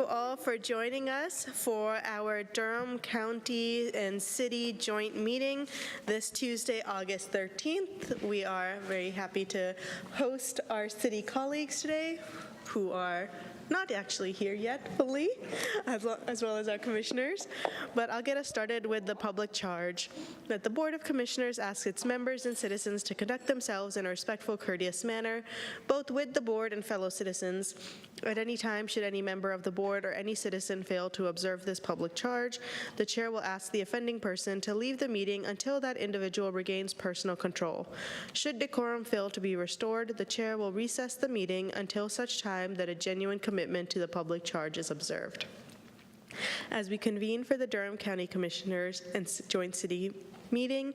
All for joining us for our Durham County and City joint meeting this Tuesday, August 13th. We are very happy to host our city colleagues today who are not actually here yet fully, as well as our commissioners. But I'll get us started with the public charge that the Board of Commissioners asks its members and citizens to conduct themselves in a respectful, courteous manner, both with the board and fellow citizens. At any time, should any member of the board or any citizen fail to observe this public charge, the chair will ask the offending person to leave the meeting until that individual regains personal control. Should decorum fail to be restored, the chair will recess the meeting until such time that a genuine commitment to the public charge is observed. As we convene for the Durham County Commissioners and Joint City meeting,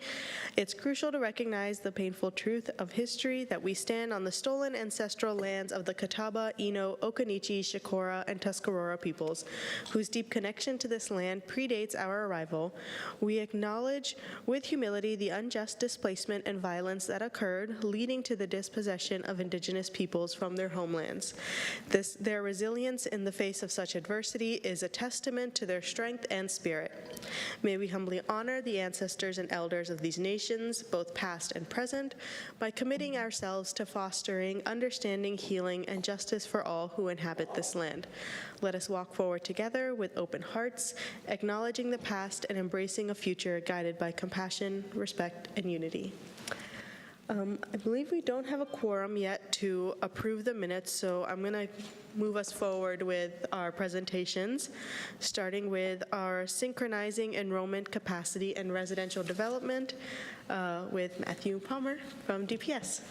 it's crucial to recognize the painful truth of history that we stand on the stolen ancestral lands of the Catawba, Eno, Occaneechi, Shakora, and Tuscarora peoples, whose deep connection to this land predates our arrival. We acknowledge with humility the unjust displacement and violence that occurred, leading to the dispossession of indigenous peoples from their homelands. Their resilience in the face of such adversity is a testament to their strength and spirit. May we humbly honor the ancestors and elders of these nations, both past and present, by committing ourselves to fostering understanding, healing, and justice for all who inhabit this land. Let us walk forward together with open hearts, acknowledging the past and embracing a future guided by compassion, respect, and unity. I believe we don't have a quorum yet to approve the minutes, so I'm going to move us forward with our presentations, starting with our Synchronizing Enrollment Capacity and Residential Development with Matthew Palmer from DPS.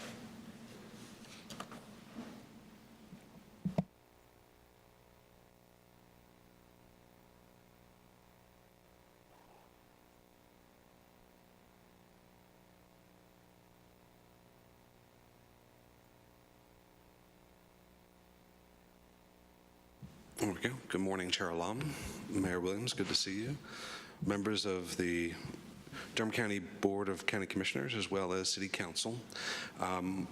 There we go. Good morning, Chair Alam, Mayor Williams, good to see you. Members of the Durham County Board of County Commissioners, as well as City Council. Durham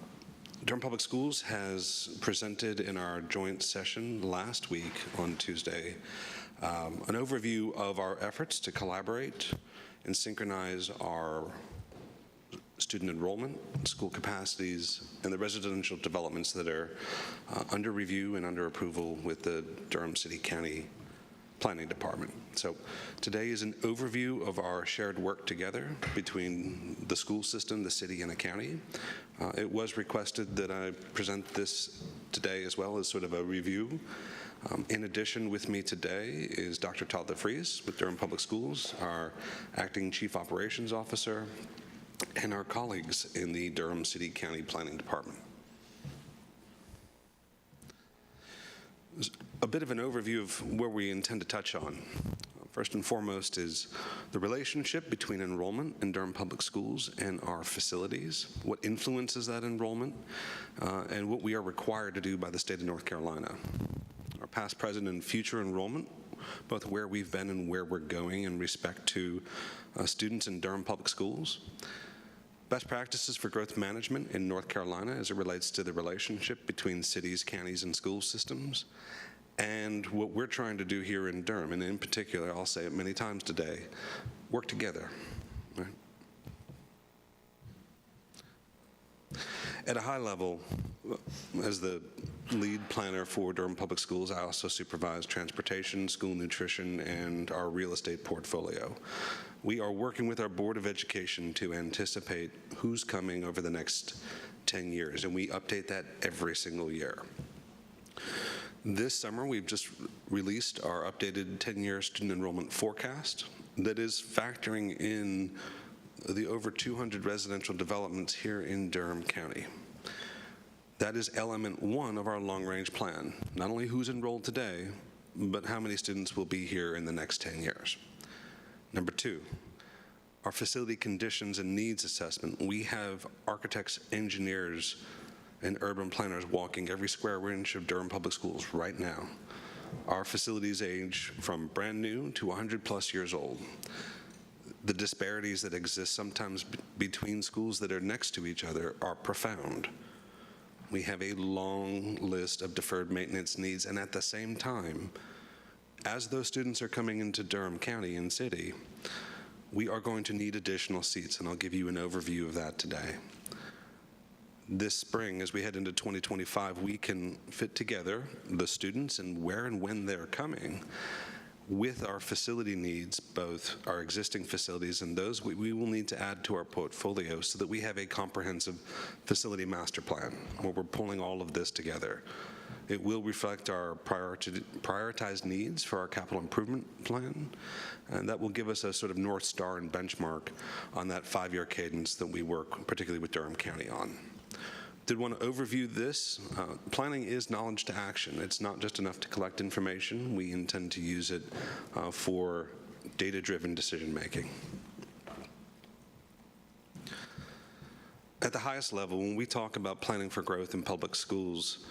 Public Schools has presented in our joint session last week on Tuesday an overview of our efforts to collaborate and synchronize our student enrollment, school capacities, and the residential developments that are under review and under approval with the Durham City County Planning Department. So today is an overview of our shared work together between the school system, the city, and the county. It was requested that I present this today as well as sort of a review. In addition, with me today is Dr. Todd DeFries with Durham Public Schools, our Acting Chief Operations Officer, and our colleagues in the Durham City County Planning Department. A bit of an overview of where we intend to touch on. First and foremost is the relationship between enrollment in Durham Public Schools and our facilities, what influences that enrollment, and what we are required to do by the state of North Carolina. Our past, present, and future enrollment, both where we've been and where we're going in respect to students in Durham Public Schools. Best practices for growth management in North Carolina as it relates to the relationship between cities, counties, and school systems, and what we're trying to do here in Durham, and in particular, I'll say it many times today, work together. Right? At a high level, as the lead planner for Durham Public Schools, I also supervise transportation, school nutrition, and our real estate portfolio. We are working with our Board of Education to anticipate who's coming over the next 10 years, and we update that every single year. This summer, we've just released our updated 10-year student enrollment forecast that is factoring in the over 200 residential developments here in Durham County. That is element one of our long-range plan. Not only who's enrolled today, but how many students will be here in the next 10 years. Number two, our facility conditions and needs assessment. We have architects, engineers, and urban planners walking every square inch of Durham Public Schools right now. Our facilities age from brand new to 100+ years old. The disparities that exist sometimes between schools that are next to each other are profound. We have a long list of deferred maintenance needs, and at the same time, As those students are coming into Durham County and City, we are going to need additional seats, and I'll give you an overview of that today. This spring, as we head into 2025, we can fit together the students and where and when they're coming with our facility needs, both our existing facilities and those we will need to add to our portfolio, so that we have a comprehensive facility master plan where we're pulling all of this together. It will reflect our prioritized needs for our capital improvement plan, and that will give us a sort of North Star and benchmark on that 5-year cadence that we work particularly with Durham County on. Did want to overview this. Planning is knowledge to action. It's not just enough to collect information. We intend to use it for data-driven decision-making. At the highest level, when we talk about planning for growth in public schools,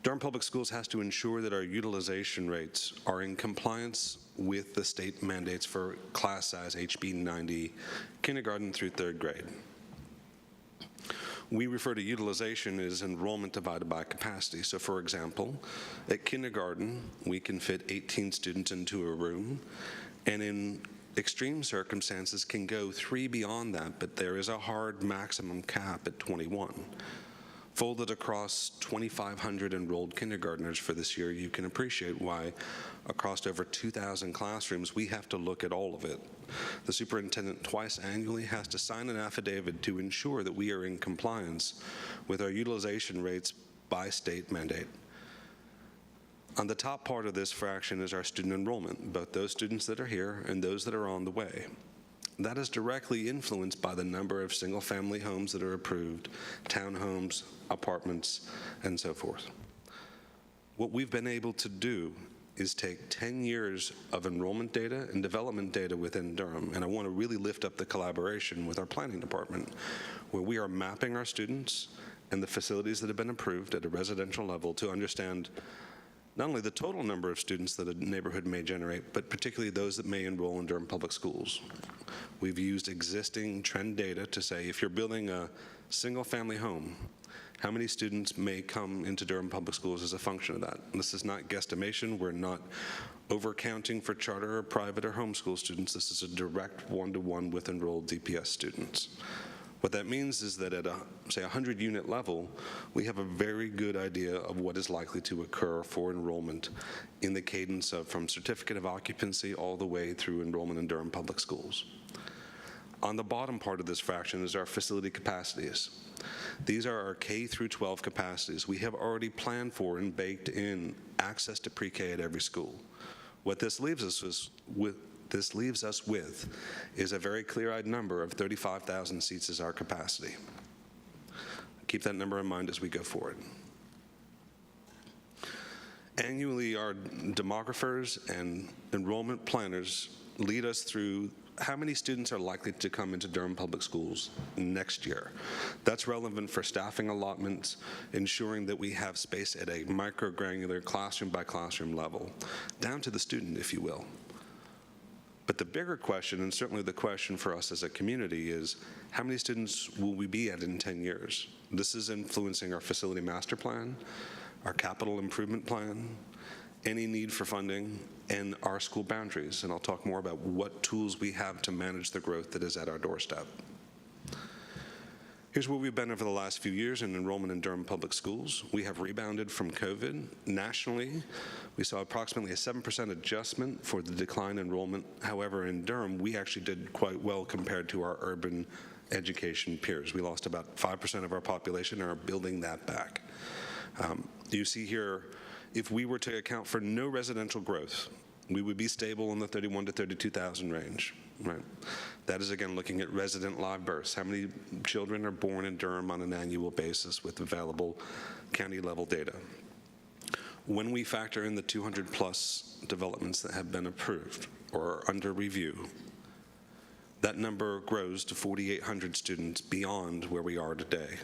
Durham Public Schools has to ensure that our utilization rates are in compliance with the state mandates for class size HB 90, kindergarten through 3rd grade. We refer to utilization as enrollment divided by capacity. So for example, at kindergarten, we can fit 18 students into a room, and in extreme circumstances can go 3 beyond that, but there is a hard maximum cap at 21. Folded across 2,500 enrolled kindergartners for this year, you can appreciate why across over 2,000 classrooms, we have to look at all of it. The superintendent twice annually has to sign an affidavit to ensure that we are in compliance with our utilization rates by state mandate. On the top part of this fraction is our student enrollment, both those students that are here and those that are on the way. That is directly influenced by the number of single-family homes that are approved, townhomes, apartments, and so forth. What we've been able to do is take 10 years of enrollment data and development data within Durham, and I want to really lift up the collaboration with our planning department, where we are mapping our students and the facilities that have been approved at a residential level to understand not only the total number of students that a neighborhood may generate, but particularly those that may enroll in Durham Public Schools. We've used existing trend data to say, if you're building a single-family home, how many students may come into Durham Public Schools as a function of that? And this is not guesstimation. We're not overcounting for charter or private or homeschool students. This is a direct one-to-one with enrolled DPS students. What that means is that at a, say, 100-unit level, we have a very good idea of what is likely to occur for enrollment in the cadence of from certificate of occupancy all the way through enrollment in Durham Public Schools. On the bottom part of this fraction is our facility capacities. These are our K through 12 capacities. We have already planned for and baked in access to pre-K at every school. What this leaves us with is a very clear-eyed number of 35,000 seats as our capacity. Keep that number in mind as we go forward. Annually, our demographers and enrollment planners lead us through how many students are likely to come into Durham Public Schools next year. That's relevant for staffing allotments, ensuring that we have space at a micro-granular classroom by classroom level, down to the student, if you will. But the bigger question, and certainly the question for us as a community, is how many students will we be at in 10 years? This is influencing our facility master plan, our capital improvement plan, any need for funding, and our school boundaries. And I'll talk more about what tools we have to manage the growth that is at our doorstep. Here's where we've been over the last few years in enrollment in Durham Public Schools. We have rebounded from COVID. Nationally, we saw approximately a 7% adjustment for the decline in enrollment. However, in Durham, we actually did quite well compared to our urban education peers. We lost about 5% of our population and are building that back. You see here, if we were to account for no residential growth, we would be stable in the 31 to 32,000 range, right? That is, again, looking at resident live births. How many children are born in Durham on an annual basis with available county-level data? When we factor in the 200-plus developments that have been approved or are under review, that number grows to 4,800 students beyond where we are today.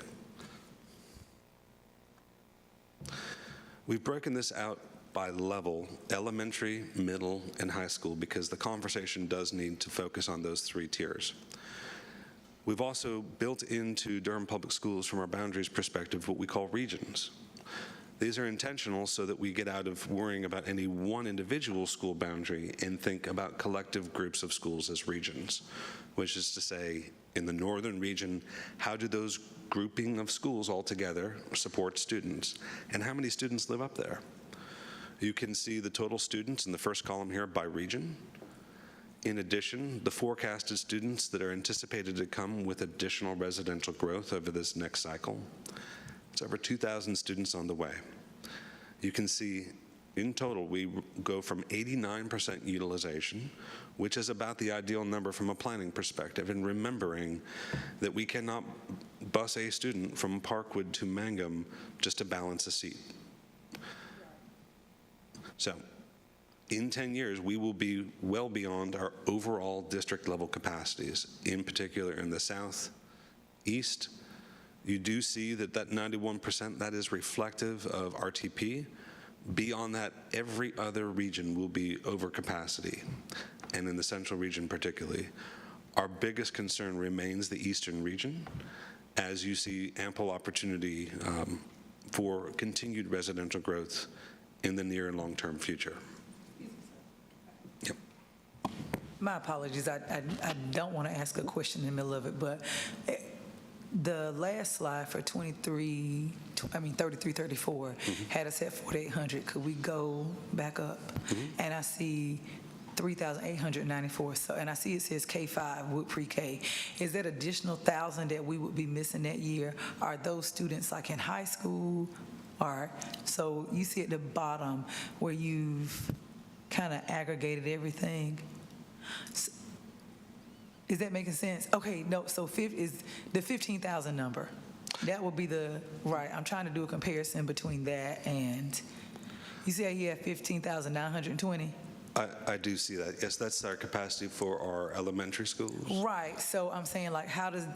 We've broken this out by level, elementary, middle, and high school, because the conversation does need to focus on those 3 tiers. We've also built into Durham Public Schools, from our boundaries perspective, what we call regions. These are intentional so that we get out of worrying about any one individual school boundary and think about collective groups of schools as regions, which is to say, in the northern region, how do those grouping of schools all together support students? And how many students live up there? You can see the total students in the first column here by region. In addition, the forecasted students that are anticipated to come with additional residential growth over this next cycle. It's over 2,000 students on the way. You can see in total, we go from 89% utilization, which is about the ideal number from a planning perspective, and remembering that we cannot bus a student from Parkwood to Mangum just to balance a seat. So, in 10 years, we will be well beyond our overall district level capacities, in particular in the south, east. You do see that 91%, that is reflective of RTP. Beyond that, every other region will be over capacity, and in the central region particularly. Our biggest concern remains the eastern region, as you see ample opportunity for continued residential growth in the near and long-term future. Yep. My apologies. I don't want to ask a question in the middle of it, but the last slide for 33, 34 had us at 4,800. Could we go back up? And I see 3,894. So, and I see it says K5 with pre-K. Is that additional 1,000 that we would be missing that year? Are those students like in high school? Or so you see at the bottom where you've kind of aggregated everything. Is that making sense? Okay, no, so is the 15,000 number. That would be the, right, I'm trying to do a comparison between that and, you see how you have 15,920? I do see that. Yes, that's our capacity for our elementary schools. Right, so I'm saying like, how does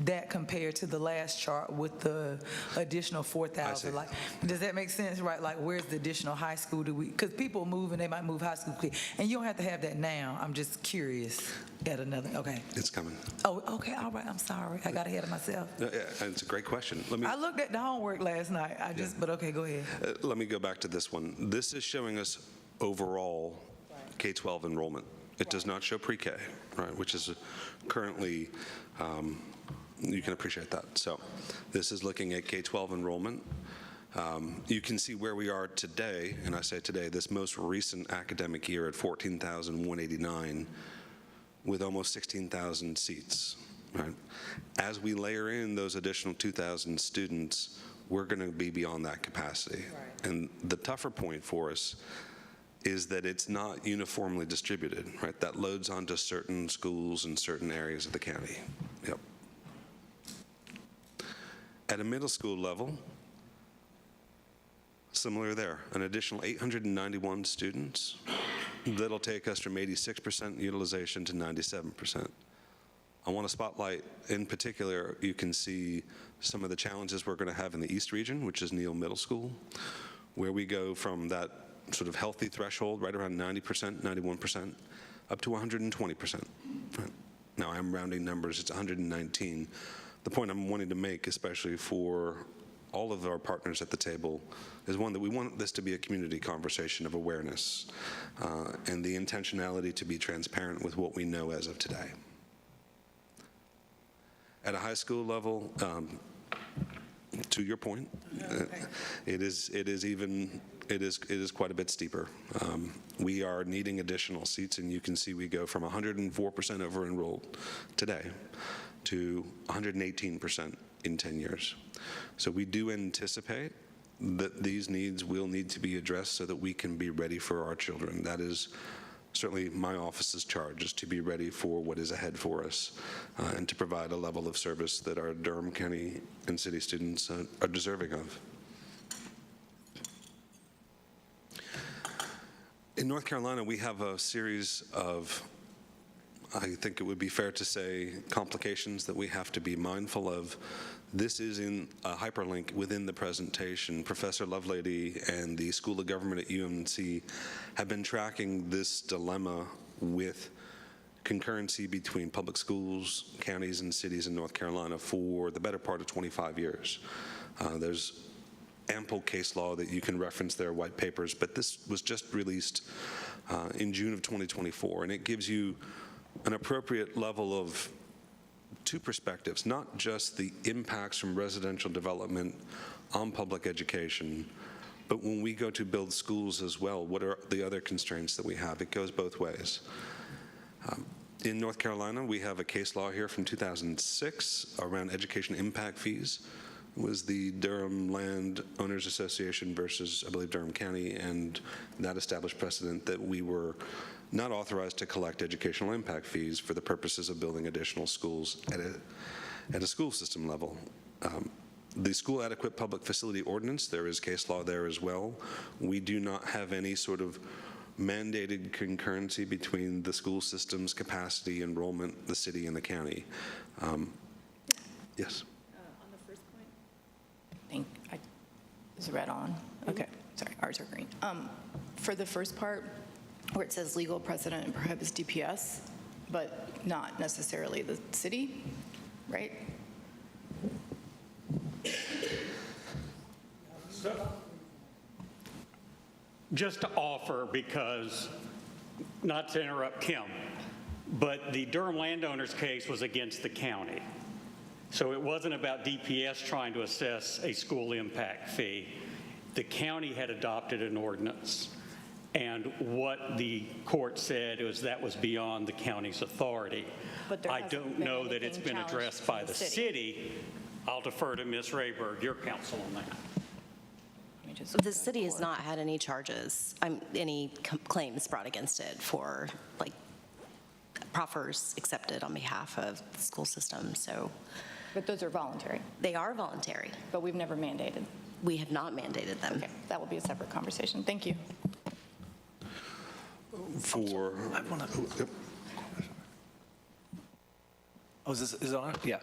that compare to the last chart with the additional 4,000? Like, does that make sense, right? Like, where's the additional high school? Because people move and they might move high school quick. And you don't have to have that now. I'm just curious at another, okay. It's coming. Oh, okay, all right, I'm sorry. I got ahead of myself. Yeah, it's a great question. I looked at the homework last night. But okay, go ahead. Let me go back to this one. This is showing us overall K-12 enrollment. It does not show pre-K, right, which is currently, you can appreciate that. So this is looking at K-12 enrollment. You can see where we are today, and I say today, this most recent academic year at 14,189 with almost 16,000 seats, right? As we layer in those additional 2,000 students, we're going to be beyond that capacity. Right. And the tougher point for us is that it's not uniformly distributed, right? That loads onto certain schools in certain areas of the county. Yep. At a middle school level, similar there, an additional 891 students. That'll take us from 86% utilization to 97%. I want to spotlight, in particular, you can see some of the challenges we're going to have in the East region, which is Neal Middle School, where we go from that sort of healthy threshold, right around 90%, 91%, up to 120%. Right? Now, I'm rounding numbers, it's 119. The point I'm wanting to make, especially for all of our partners at the table, is one that we want this to be a community conversation of awareness and the intentionality to be transparent with what we know as of today. At a high school level, to your point, it is quite a bit steeper. We are needing additional seats, and you can see we go from 104% over enrolled today to 118% in 10 years. So we do anticipate that these needs will need to be addressed so that we can be ready for our children. That is certainly my office's charge, is to be ready for what is ahead for us and to provide a level of service that our Durham County and city students are deserving of. In North Carolina, we have a series of, I think it would be fair to say, complications that we have to be mindful of. This is in a hyperlink within the presentation. Professor Lovelady and the School of Government at UMC have been tracking this dilemma with concurrency between public schools, counties, and cities in North Carolina for the better part of 25 years. There's ample case law that you can reference their white papers, but this was just released in June of 2024, and it gives you an appropriate level of two perspectives, not just the impacts from residential development on public education, but when we go to build schools as well, what are the other constraints that we have? It goes both ways. In North Carolina, we have a case law here from 2006 around education impact fees. It was the Durham Land Owners Association versus, I believe, Durham County, and that established precedent that we were not authorized to collect educational impact fees for the purposes of building additional schools at a school system level. The School Adequate Public Facility Ordinance, there is case law there as well. We do not have any sort of mandated concurrency between the school system's capacity, enrollment, the city, and the county. Yes? On the first point? Is it red on? Okay, sorry, ours are green. For the first part, where it says legal precedent prohibits DPS, but not necessarily the city, right? Just to offer, because, not to interrupt Kim, but the Durham landowners case was against the county. So it wasn't about DPS trying to assess a school impact fee. The county had adopted an ordinance, and what the court said was that was beyond the county's authority. But there I hasn't don't been know that it's anything been challenged addressed from by the city. city. I'll defer to Ms. Rayberg, your counsel on that. Let me just The city has not had any charges, any claims brought against it for, like, proffers accepted on behalf of the school system. So But those are voluntary, they are voluntary. but we've never mandated. We have not mandated them. Okay, that will be a separate conversation. Thank you. For, yep. Oh, is it on? Yeah.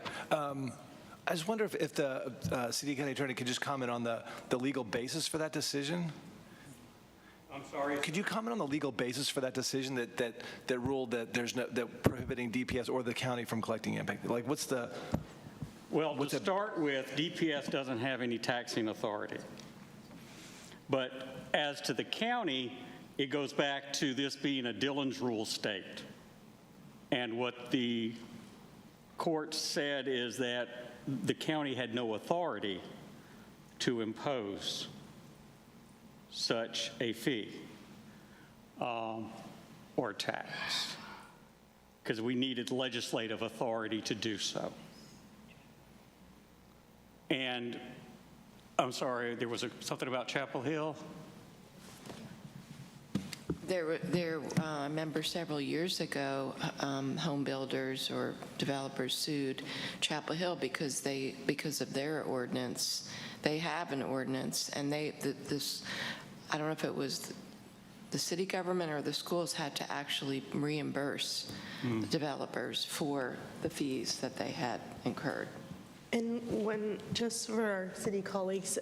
I just wonder if the city county attorney could just comment on the legal basis for that decision? I'm sorry? Could you comment on the legal basis for that decision that ruled that there's no, that prohibiting DPS or the county from collecting impact? Like, what's the... Well, to start with, DPS doesn't have any taxing authority. But as to the county, it goes back to this being a Dillon's rule state. And what the court said is that the county had no authority to impose such a fee or tax, because we needed legislative authority to do so. And I'm sorry, there was something about Chapel Hill? I remember several years ago, home builders or developers sued Chapel Hill because of their ordinance. They have an ordinance, and I don't know if it was the city government or the schools had to actually reimburse the developers for the fees that they had incurred. And just for our city colleagues'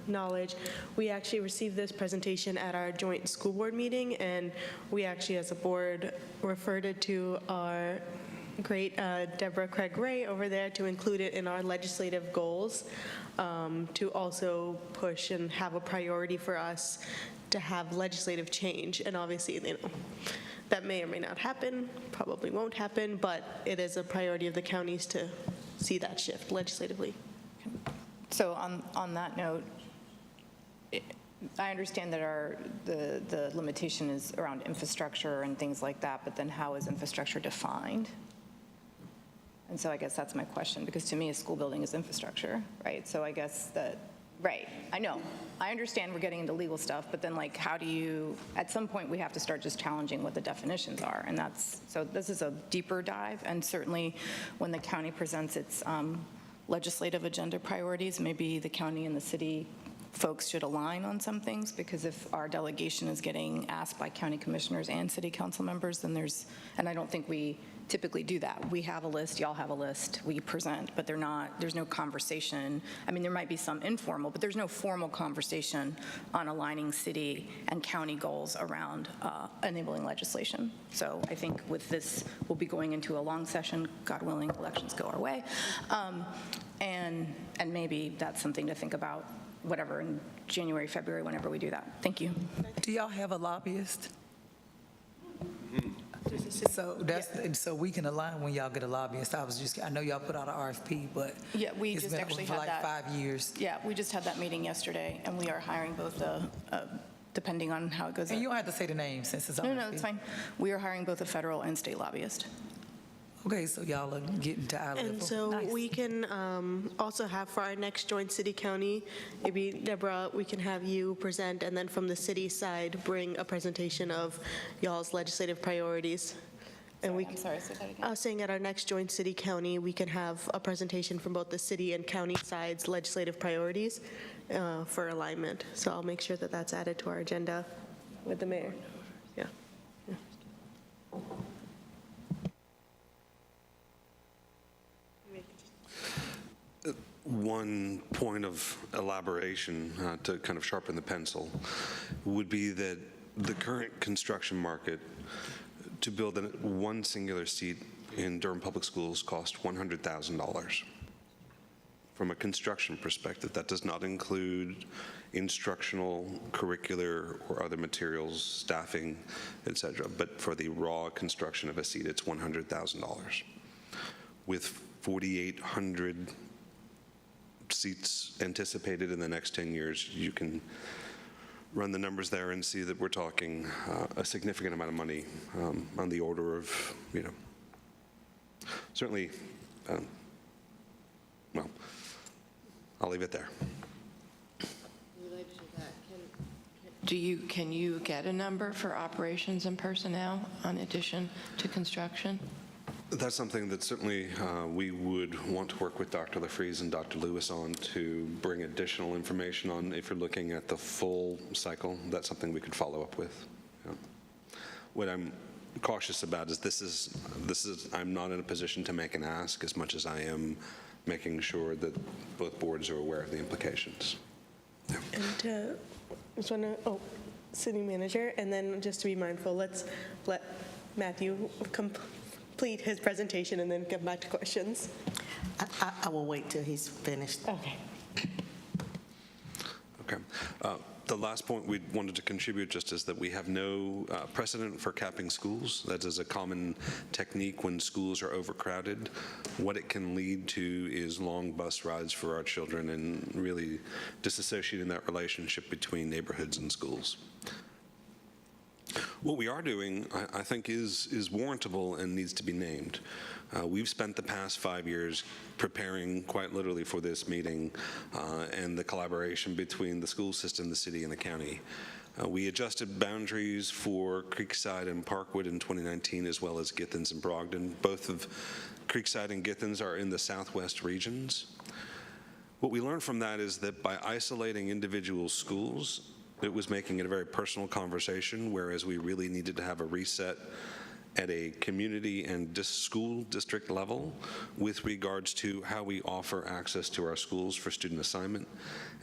knowledge, we actually received this presentation at our joint school board meeting, and we actually, as a board, referred it to our great Deborah Craig Ray over there to include it in our legislative goals, to also push and have a priority for us to have legislative change. And obviously, that may or may not happen, probably won't happen, but it is a priority of the counties to see that shift legislatively. So on that note, I understand that the limitation is around infrastructure and things like that, but then how is infrastructure defined? And so I guess that's my question, because to me, a school building is infrastructure, right? So I guess that, right, I know. I understand we're getting into legal stuff, but then like how do you, at some point we have to start just challenging what the definitions are, and so this is a deeper dive, and certainly when the county presents its legislative agenda priorities, maybe the county and the city folks should align on some things, because if our delegation is getting asked by county commissioners and city council members, then and I don't think we typically do that. We have a list, y'all have a list, we present, but there's no conversation. I mean, there might be some informal, but there's no formal conversation on aligning city and county goals around enabling legislation. So I think with this, we'll be going into a long session, God willing, elections go our way. And maybe that's something to think about whatever, in January, February, whenever we do that. Thank you. Do y'all have a lobbyist? So we can align when y'all get a lobbyist. I know y'all put out an RFP, but Yeah, we it's just been actually for had like that. 5 years. Yeah, we just had that meeting yesterday, and we are hiring both depending on how it goes. And you don't have to say the name since it's on. No, it's fine. We are hiring both a federal and state lobbyist. Okay, so y'all are getting to our level. And so Nice. we can also have for our next joint city-county, maybe Deborah, we can have you present, and then from the city side, bring a presentation of y'all's legislative priorities. And we, I'm sorry, say that again. I was saying at our next joint city-county, we can have a presentation from both the city and county sides' legislative priorities for alignment. So I'll make sure that that's added to our agenda with the mayor. Yeah. One point of elaboration to kind of sharpen the pencil would be that the current construction market to build one singular seat in Durham Public Schools cost $100,000. From a construction perspective, that does not include instructional, curricular, or other materials, staffing, et cetera. But for the raw construction of a seat, it's $100,000. With 4,800 seats anticipated in the next 10 years, you can run the numbers there and see that we're talking a significant amount of money on the order of, certainly, well, I'll leave it there. Related to that, can you get a number for operations and personnel in addition to construction? That's something that certainly we would want to work with Dr. LaFries and Dr. Lewis on to bring additional information on. If you're looking at the full cycle, that's something we could follow up with. Yeah. What I'm cautious about is this is I'm not in a position to make an ask as much as I am making sure that both boards are aware of the implications. Yeah. And I just want to, city manager, and then just to be mindful, let's let Matthew complete his presentation and then get back to questions. I will wait till he's finished. Okay. Okay. The last point we wanted to contribute just is that we have no precedent for capping schools. That is a common technique when schools are overcrowded. What it can lead to is long bus rides for our children and really disassociating that relationship between neighborhoods and schools. What we are doing, I think, is warrantable and needs to be named. We've spent the past 5 years preparing quite literally for this meeting and the collaboration between the school system, the city, and the county. We adjusted boundaries for Creekside and Parkwood in 2019, as well as Githens and Brogden. Both of Creekside and Githens are in the southwest regions. What we learned from that is that by isolating individual schools, it was making it a very personal conversation, whereas we really needed to have a reset at a community and school district level with regards to how we offer access to our schools for student assignment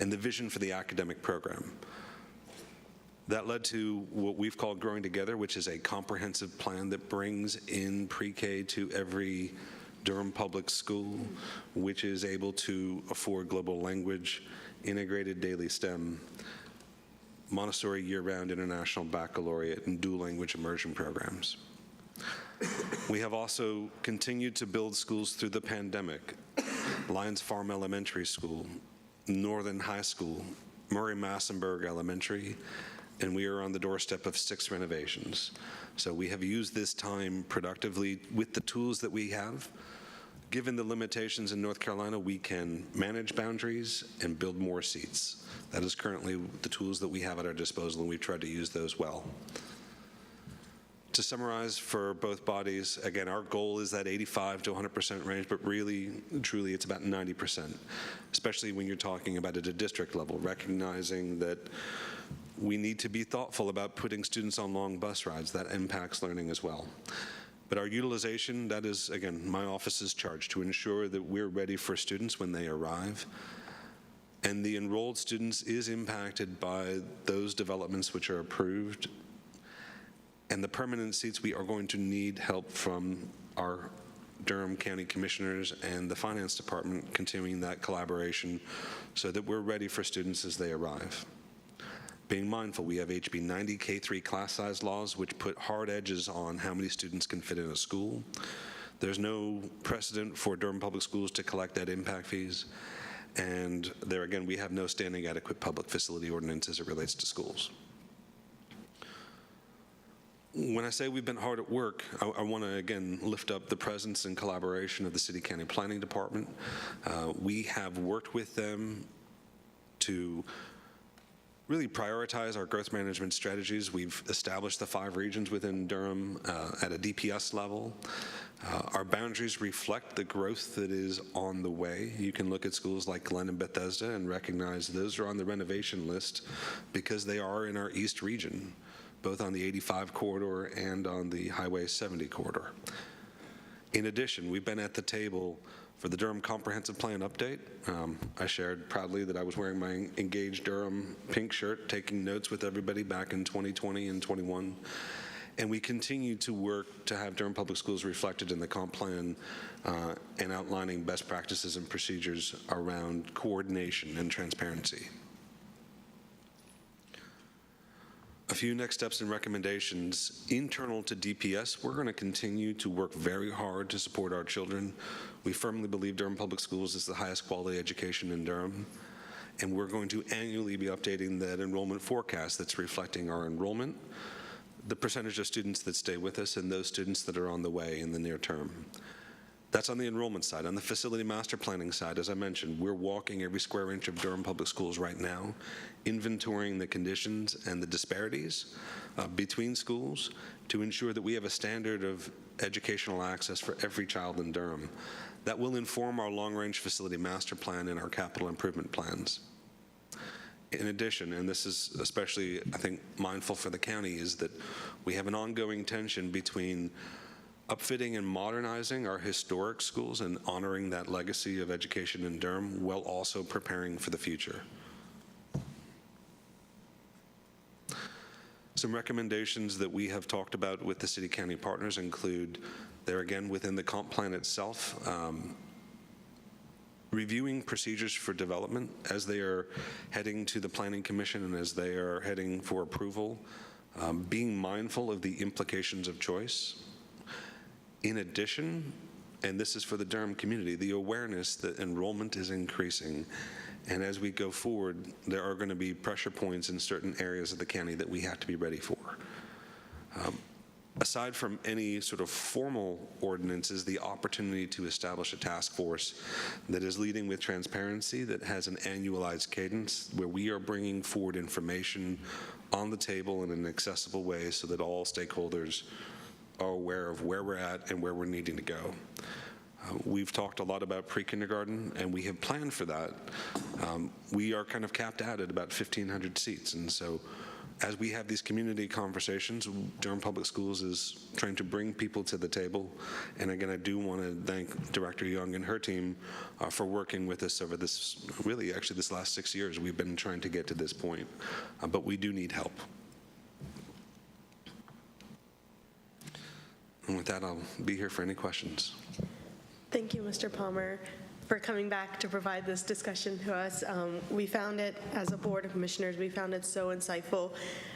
and the vision for the academic program. That led to what we've called Growing Together, which is a comprehensive plan that brings in pre-K to every Durham public school, which is able to afford global language, integrated daily STEM, Montessori year-round international baccalaureate, and dual language immersion programs. We have also continued to build schools through the pandemic. Lyons Farm Elementary School, Northern High School, Murray Massenburg Elementary, and we are on the doorstep of 6 renovations. So we have used this time productively with the tools that we have. Given the limitations in North Carolina, we can manage boundaries and build more seats. That is currently the tools that we have at our disposal, and we've tried to use those well. To summarize for both bodies, again, our goal is that 85 to 100% range, but really, truly, it's about 90%, especially when you're talking about at a district level, recognizing that we need to be thoughtful about putting students on long bus rides. That impacts learning as well. But our utilization, that is, again, my office's charge to ensure that we're ready for students when they arrive. And the enrolled students is impacted by those developments which are approved. And the permanent seats, we are going to need help from our Durham County Commissioners and the Finance Department, continuing that collaboration so that we're ready for students as they arrive. Being mindful, we have HB 90 K-3 class size laws, which put hard edges on how many students can fit in a school. There's no precedent for Durham Public Schools to collect that impact fees. And there again, we have no standing adequate public facility ordinance as it relates to schools. When I say we've been hard at work, I want to again lift up the presence and collaboration of the City County Planning Department. We have worked with them to really prioritize our growth management strategies. We've established the 5 regions within Durham at a DPS level. Our boundaries reflect the growth that is on the way. You can look at schools like Glen and Bethesda and recognize those are on the renovation list because they are in our East region, both on the 85 corridor and on the Highway 70 corridor. In addition, we've been at the table for the Durham Comprehensive Plan update. I shared proudly that I was wearing my Engage Durham pink shirt, taking notes with everybody back in 2020 and 21. And we continue to work to have Durham Public Schools reflected in the comp plan and outlining best practices and procedures around coordination and transparency. A few next steps and recommendations. Internal to DPS, we're going to continue to work very hard to support our children. We firmly believe Durham Public Schools is the highest quality education in Durham, and we're going to annually be updating that enrollment forecast that's reflecting our enrollment, the percentage of students that stay with us, and those students that are on the way in the near term. That's on the enrollment side. On the facility master planning side, as I mentioned, we're walking every square inch of Durham Public Schools right now, inventorying the conditions and the disparities between schools to ensure that we have a standard of educational access for every child in Durham. That will inform our long-range facility master plan and our capital improvement plans. In addition, and this is especially, I think, mindful for the county, is that we have an ongoing tension between upfitting and modernizing our historic schools and honoring that legacy of education in Durham while also preparing for the future. Some recommendations that we have talked about with the city-county partners include, there again within the comp plan itself, reviewing procedures for development as they are heading to the Planning Commission and as they are heading for approval, being mindful of the implications of choice. In addition, and this is for the Durham community, the awareness that enrollment is increasing. And as we go forward, there are going to be pressure points in certain areas of the county that we have to be ready for. Aside from any sort of formal ordinances, the opportunity to establish a task force that is leading with transparency, that has an annualized cadence where we are bringing forward information on the table in an accessible way so that all stakeholders are aware of where we're at and where we're needing to go. We've talked a lot about pre-kindergarten, and we have planned for that. We are kind of capped out at about 1,500 seats, and so as we have these community conversations, Durham Public Schools is trying to bring people to the table. And again, I do want to thank Director Young and her team for working with us over this, really actually this last 6 years. We've been trying to get to this point, but we do need help. And with that, I'll be here for any questions. Thank you, Mr. Palmer, for coming back to provide this discussion to us. We found it, as a Board of Commissioners, we found it so insightful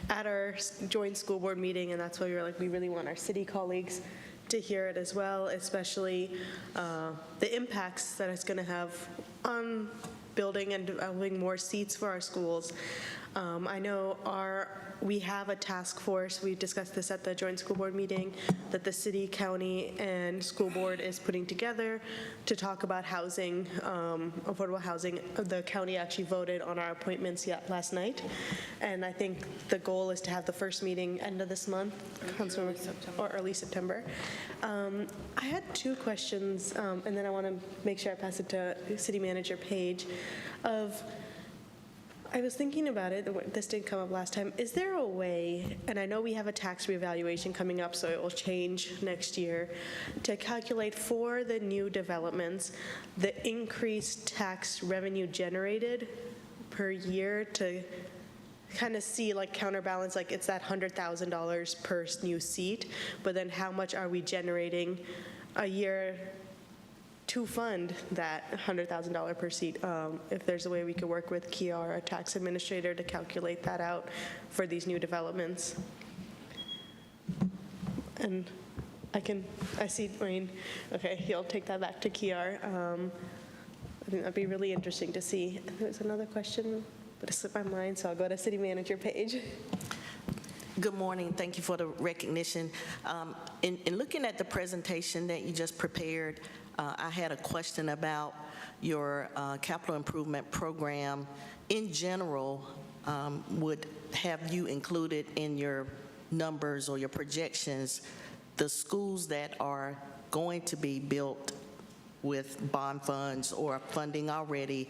at our joint school board meeting, and that's why we were like, we really want our city colleagues to hear it as well, especially the impacts that it's going to have on building and developing more seats for our schools. I know we have a task force, we discussed this at the joint school board meeting, that the city, county, and school board is putting together to talk about housing, affordable housing. The county actually voted on our appointments last night, and I think the goal is to have the first meeting end of this month, or early September. I had 2 questions, and then I want to make sure I pass it to City Manager Page. I was thinking about it, this didn't come up last time. Is there a way, and I know we have a tax reevaluation coming up, so it will change next year, to calculate for the new developments the increased tax revenue generated per year to kind of see, like, counterbalance, like it's that $100,000 per new seat, but then how much are we generating a year to fund that $100,000 per seat. If there's a way we could work with Kiar, our tax administrator, to calculate that out for these new developments. And I see, Maureen, okay, he'll take that back to Kiar. I think that'd be really interesting to see. There was another question, but it slipped my mind, so I'll go to City Manager Page. Good morning. Thank you for the recognition. In looking at the presentation that you just prepared, I had a question about your capital improvement program. In general, would have you included in your numbers or your projections the schools that are going to be built with bond funds or funding already?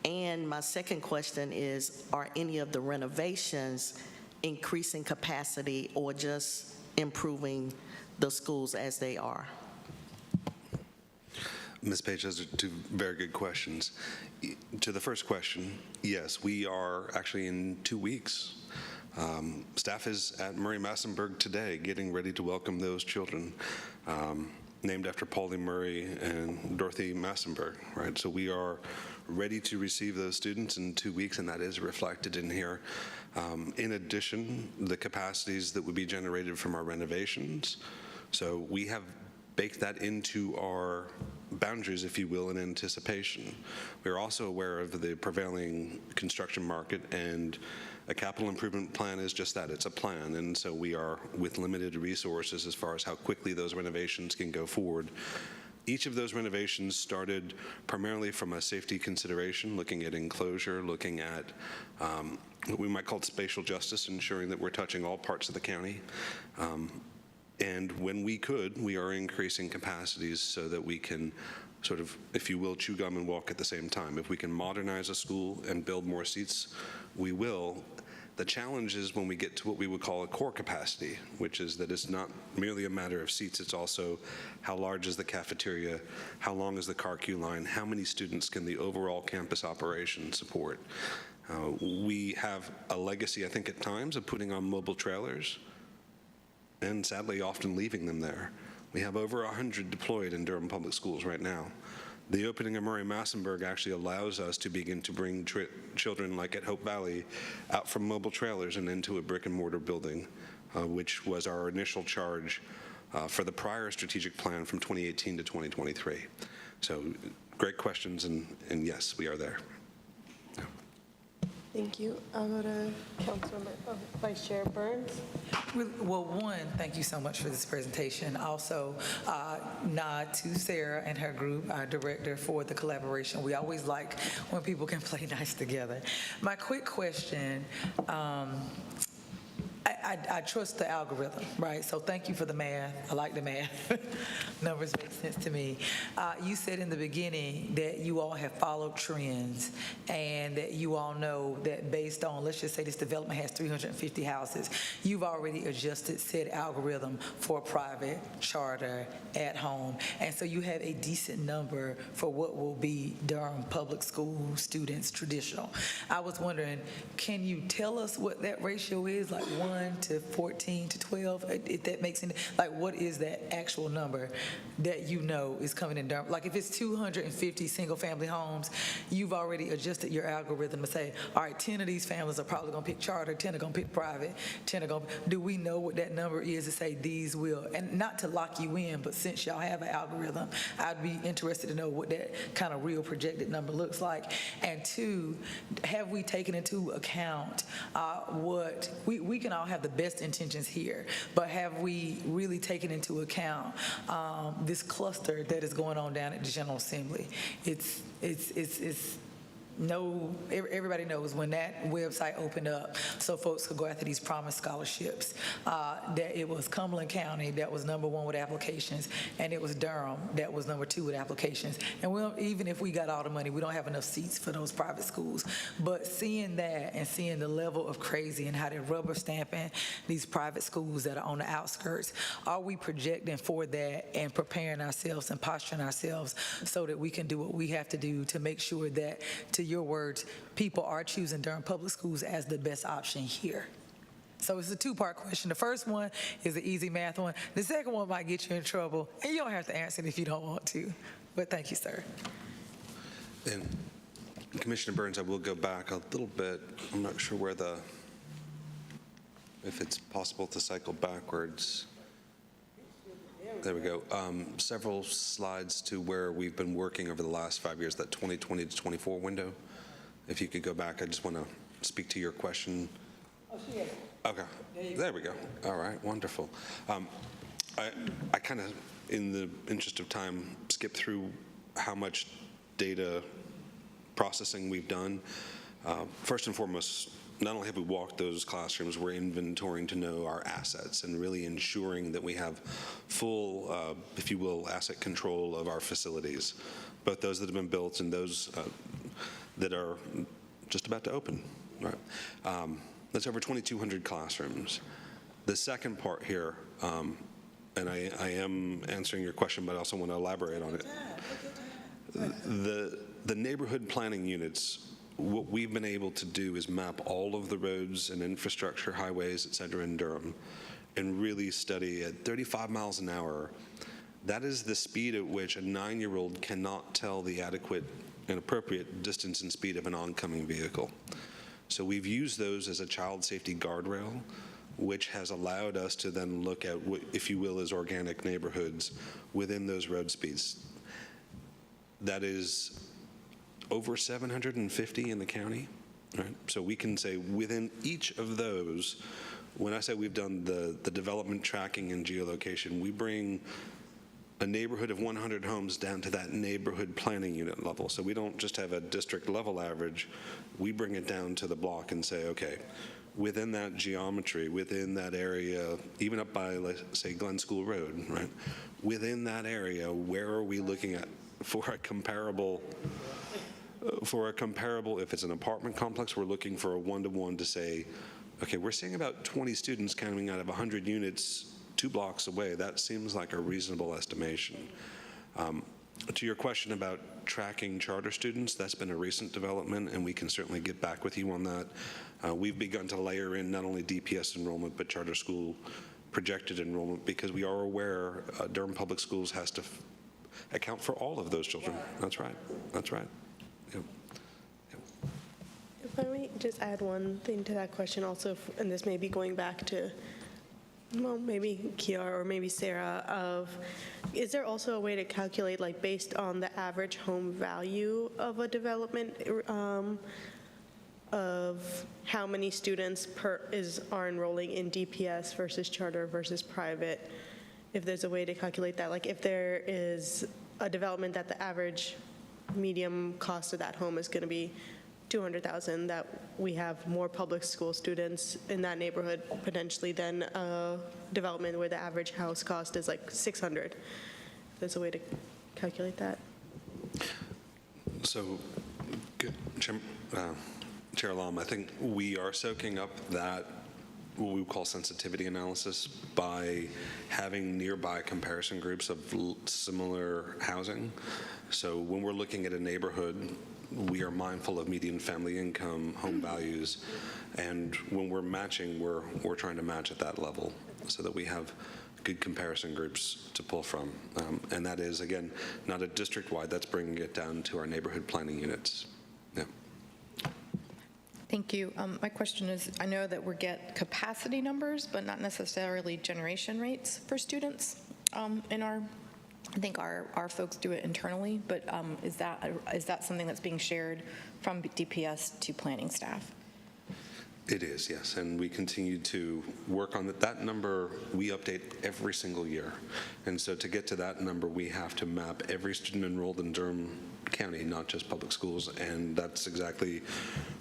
And my second question is, are any of the renovations increasing capacity or just improving the schools as they are? Ms. Page, those are two very good questions. To the first question, yes, we are actually in 2 weeks. Staff is at Murray Massenburg today getting ready to welcome those children, named after Pauline Murray and Dorothy Massenburg, right? So we are ready to receive those students in 2 weeks, and that is reflected in here. In addition, the capacities that would be generated from our renovations. So we have baked that into our boundaries, if you will, in anticipation. We're also aware of the prevailing construction market, and a capital improvement plan is just that, it's a plan. And so we are with limited resources as far as how quickly those renovations can go forward. Each of those renovations started primarily from a safety consideration, looking at enclosure, looking at what we might call spatial justice, ensuring that we're touching all parts of the county. And when we could, we are increasing capacities so that we can sort of, if you will, chew gum and walk at the same time. If we can modernize a school and build more seats, we will. The challenge is when we get to what we would call a core capacity, which is that it's not merely a matter of seats, it's also how large is the cafeteria, how long is the car queue line, how many students can the overall campus operation support. We have a legacy, I think, at times of putting on mobile trailers, and sadly often leaving them there. We have over 100 deployed in Durham Public Schools right now. The opening of Murray Massenburg actually allows us to begin to bring children like at Hope Valley out from mobile trailers and into a brick and mortar building, which was our initial charge for the prior strategic plan from 2018 to 2023. So great questions, and yes, we are there. Thank you. I'll go to Vice Chair Burns. Well, one, thank you so much for this presentation. Also, nod to Sarah and her group, our director, for the collaboration. We always like when people can play nice together. My quick question, I trust the algorithm, right? So thank you for the math. I like the math. Numbers make sense to me. You said in the beginning that you all have followed trends and that you all know that based on, let's just say this development has 350 houses, you've already adjusted said algorithm for private, charter, at home. And so you have a decent number for what will be Durham Public School students traditional. I was wondering, can you tell us what that ratio is, like 1 to 14 to 12, if that makes any, like what is that actual number that you know is coming in Durham? Like if it's 250 single family homes, you've already adjusted your algorithm to say, all right, 10 of these families are probably gonna pick charter, 10 are gonna pick private, 10 are gonna, do we know what that number is to say these will, and not to lock you in, but since y'all have an algorithm, I'd be interested to know what that kind of real projected number looks like. And two, have we taken into account what, we can all have the best intentions here, but have we really taken into account this cluster that is going on down at the General Assembly? It's no, everybody knows when that website opened up so folks could go after these promised scholarships, that it was Cumberland County that was #1 with applications, and it was Durham that was #2 with applications. And we don't, even if we got all the money, we don't have enough seats for those private schools. But seeing that and seeing the level of crazy and how they're rubber stamping these private schools that are on the outskirts, are we projecting for that and preparing ourselves and posturing ourselves so that we can do what we have to do to make sure that, to your words, people are choosing Durham Public Schools as the best option here? So it's a two-part question. The first one is an easy math one. The second one might get you in trouble, and you don't have to answer it if you don't want to. But thank you, sir. And Commissioner Burns, I will go back a little bit. I'm not sure if it's possible to cycle backwards. There we go. Several slides to where we've been working over the last 5 years, that 2020 to 24 window. If you could go back, I just want to speak to your question. Okay, there we go. All right, wonderful. I kind of, in the interest of time, skip through how much data processing we've done. First and foremost, not only have we walked those classrooms, we're inventorying to know our assets and really ensuring that we have full, if you will, asset control of our facilities, both those that have been built and those that are just about to open. Right? That's over 2,200 classrooms. The second part here, and I am answering your question, but I also want to elaborate on it. The neighborhood planning units, what we've been able to do is map all of the roads and infrastructure, highways, et cetera, in Durham, and really study at 35 miles an hour. That is the speed at which a 9-year-old cannot tell the adequate and appropriate distance and speed of an oncoming vehicle. So we've used those as a child safety guardrail, which has allowed us to then look at what, if you will, as organic neighborhoods within those road speeds. That is over 750 in the county, right? So we can say within each of those, when I say we've done the development tracking and geolocation, we bring a neighborhood of 100 homes down to that neighborhood planning unit level. So we don't just have a district level average, we bring it down to the block and say, okay, within that geometry, within that area, even up by, let's say, Glen School Road, right? Within that area, where are we looking at for a comparable, if it's an apartment complex, we're looking for a one-to-one to say, okay, we're seeing about 20 students coming out of 100 units 2 blocks away. That seems like a reasonable estimation. To your question about tracking charter students, that's been a recent development, and we can certainly get back with you on that. We've begun to layer in not only DPS enrollment, but charter school projected enrollment, because we are aware Durham Public Schools has to account for all of those children. That's right. That's right. Yep. Yep. If I may just add one thing to that question also, and this may be going back to, well, maybe Kiara or maybe Sarah, is there also a way to calculate, like, based on the average home value of a development, of how many students are enrolling in DPS versus charter versus private, if there's a way to calculate that? Like, if there is a development that the average medium cost of that home is going to be $200,000, that we have more public school students in that neighborhood potentially than a development where the average house cost is like $600. There's a way to calculate that. So, good. Chair Lom, I think we are soaking up that, what we call sensitivity analysis, by having nearby comparison groups of similar housing. So when we're looking at a neighborhood, we are mindful of median family income, home values, and when we're matching, we're trying to match at that level so that we have good comparison groups to pull from. And that is, again, not a district-wide, that's bringing it down to our neighborhood planning units. Yeah. Thank you. My question is, I know that we get capacity numbers, but not necessarily generation rates for students in our, I think our folks do it internally, but is that something that's being shared from DPS to planning staff? It is, yes, and we continue to work on that. That number we update every single year, and so to get to that number, we have to map every student enrolled in Durham County, not just public schools, and that's exactly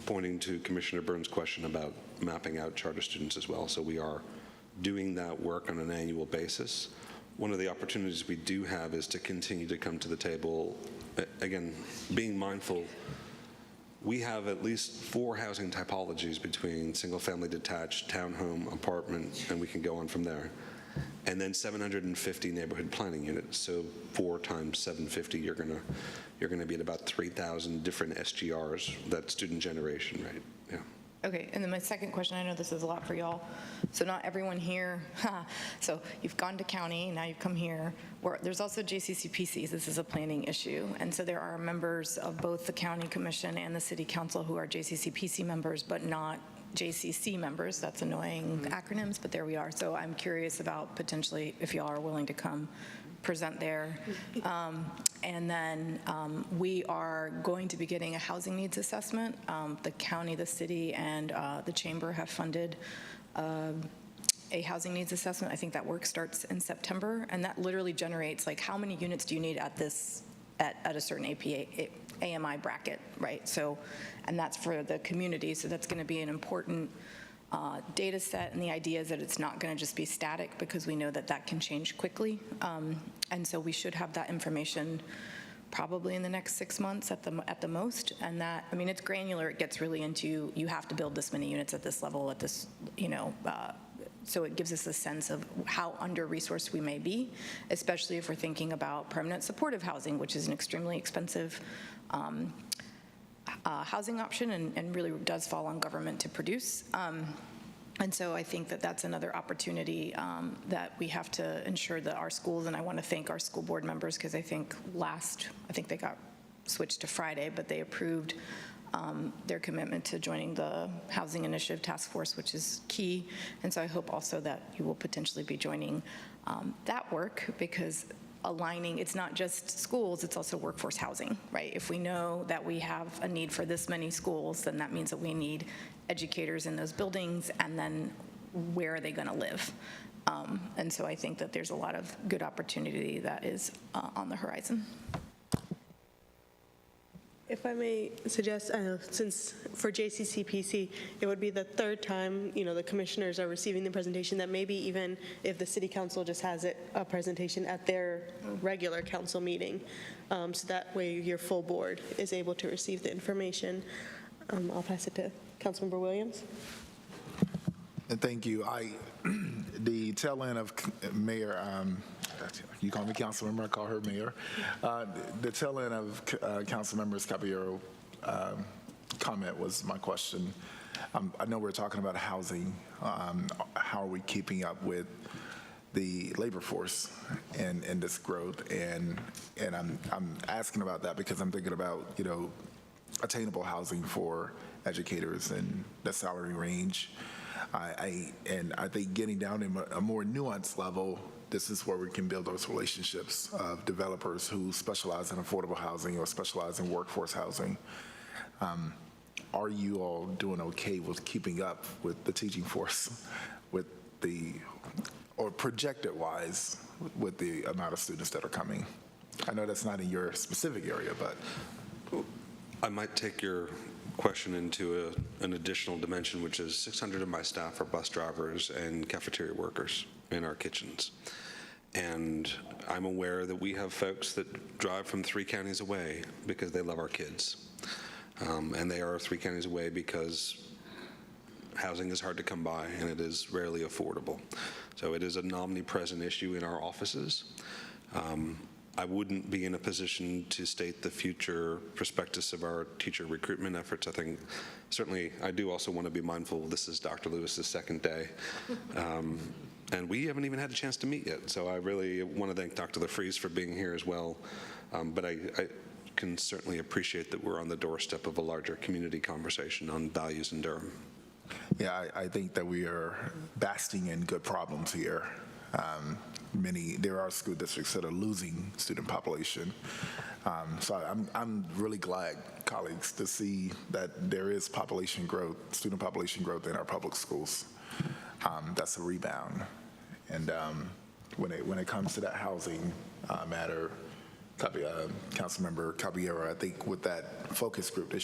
pointing to Commissioner Burns' question about mapping out charter students as well. So we are doing that work on an annual basis. One of the opportunities we do have is to continue to come to the table, again, being mindful. We have at least 4 housing typologies between single-family detached, townhome, apartment, and we can go on from there. And then 750 neighborhood planning units. So 4 times 750, you're gonna be at about 3,000 different SGRs. That student generation rate. Yeah. Okay, and then my second question, I know this is a lot for y'all. So not everyone here, so you've gone to county, now you've come here. There's also JCCPCs, this is a planning issue. And so there are members of both the county commission and the city council who are JCCPC members, but not JCC members. That's annoying acronyms, but there we are. So I'm curious about potentially if y'all are willing to come present there. And then we are going to be getting a housing needs assessment. The county, the city, and the chamber have funded a housing needs assessment. I think that work starts in September, and that literally generates like how many units do you need at this at a certain AMI bracket, right? So, and that's for the community. So that's going to be an important data set, and the idea is that it's not going to just be static because we know that that can change quickly. And so we should have that information probably in the next 6 months at the most. And that, I mean, it's granular. It gets really into, you have to build this many units at this level, at this, so it gives us a sense of how under-resourced we may be, especially if we're thinking about permanent supportive housing, which is an extremely expensive housing option and really does fall on government to produce. And so I think that that's another opportunity that we have to ensure that our schools, and I want to thank our school board members because I think they got switched to Friday, but they approved their commitment to joining the Housing Initiative Task Force, which is key. And so I hope also that you will potentially be joining that work, because aligning, it's not just schools, it's also workforce housing, right? If we know that we have a need for this many schools, then that means that we need educators in those buildings, and then where are they going to live? And so I think that there's a lot of good opportunity that is on the horizon. If I may suggest, since for JCCPC, it would be the third time, the commissioners are receiving the presentation, that maybe even if the city council just has a presentation at their regular council meeting, so that way your full board is able to receive the information. I'll pass it to Councilmember Williams. And thank you. The tail end of Mayor, you call me Councilmember, I call her Mayor. The tail end of Councilmember Caballero comment was my question. I know we're talking about housing. How are we keeping up with the labor force and this growth? And I'm asking about that because I'm thinking about attainable housing for educators and the salary range. I think getting down to a more nuanced level, this is where we can build those relationships of developers who specialize in affordable housing or specialize in workforce housing. Are you all doing okay with keeping up with the teaching force, or projected-wise, with the amount of students that are coming? I know that's not in your specific area, but. I might take your question into an additional dimension, which is 600 of my staff are bus drivers and cafeteria workers in our kitchens. And I'm aware that we have folks that drive from 3 counties away because they love our kids. And they are 3 counties away because housing is hard to come by and it is rarely affordable. So it is an omnipresent issue in our offices. I wouldn't be in a position to state the future prospectus of our teacher recruitment efforts. I think certainly I do also want to be mindful this is Dr. Lewis's second day. And we haven't even had a chance to meet yet. So I really want to thank Dr. LaFries for being here as well. But I can certainly appreciate that we're on the doorstep of a larger community conversation on values in Durham. Yeah, I think that we are basking in good problems here. There are school districts that are losing student population. So I'm really glad, colleagues, to see that there is population growth, student population growth in our public schools. That's a rebound. And when it comes to that housing matter, Councilmember Caballero, I think with that focus group that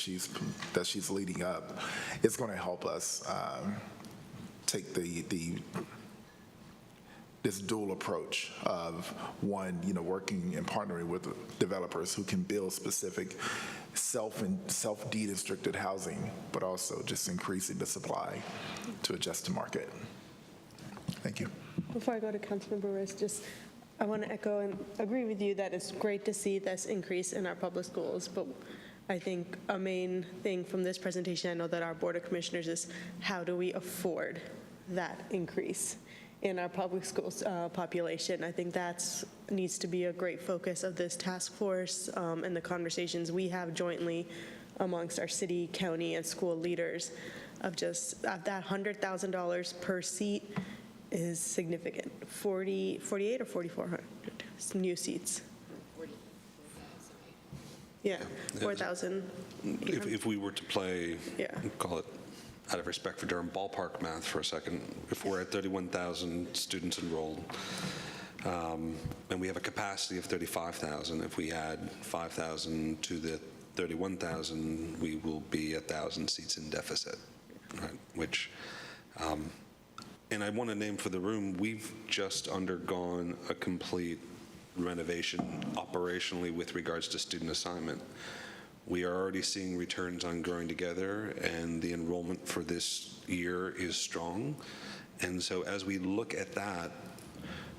she's leading up, it's going to help us take this dual approach of one, working and partnering with developers who can build specific self-deed restricted housing, but also just increasing the supply to adjust to market. Thank you. Before I go to Councilmember Riss, I want to echo and agree with you that it's great to see this increase in our public schools, but I think a main thing from this presentation, I know that our Board of Commissioners, is how do we afford that increase in our public schools population? I think that's needs to be a great focus of this task force and the conversations we have jointly amongst our city, county, and school leaders of just that $100,000 per seat is significant. 48 or 4,400 new seats. Yeah, 4,000. If we were to play, Yeah. call it, out of respect for Durham, ballpark math for a second, if we're at 31,000 students enrolled, and we have a capacity of 35,000, if we add 5,000 to the 31,000, we will be 1,000 seats in deficit, right? Which, and I want to name for the room, we've just undergone a complete renovation operationally with regards to student assignment. We are already seeing returns on Growing Together, and the enrollment for this year is strong. And so as we look at that,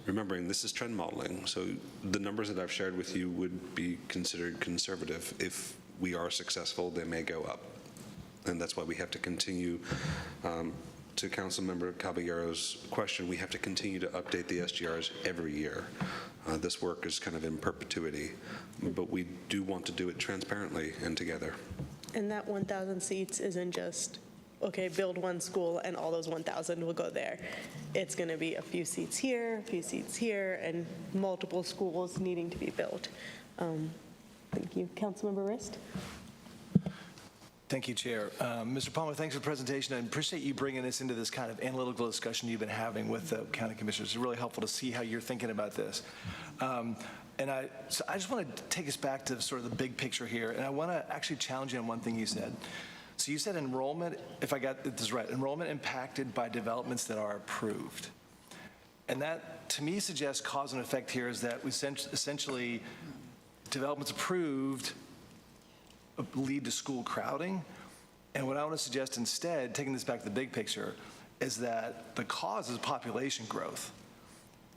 remembering this is trend modeling, so the numbers that I've shared with you would be considered conservative. If we are successful, they may go up. And that's why we have to continue, to Councilmember Caballero's question, we have to continue to update the SGRs every year. This work is kind of in perpetuity, but we do want to do it transparently and together. And that 1,000 seats isn't just, okay, build one school and all those 1,000 will go there. It's going to be a few seats here, a few seats here, and multiple schools needing to be built. Thank you. Councilmember Rist? Thank you, Chair. Mr. Palmer, thanks for the presentation. I appreciate you bringing us into this kind of analytical discussion you've been having with the county commissioners. It's really helpful to see how you're thinking about this. So I just want to take us back to sort of the big picture here, and I want to actually challenge you on one thing you said. So you said enrollment, if I got this right, enrollment impacted by developments that are approved. And that, to me, suggests cause and effect here is that we essentially developments approved lead to school crowding. And what I want to suggest instead, taking this back to the big picture, is that the cause is population growth.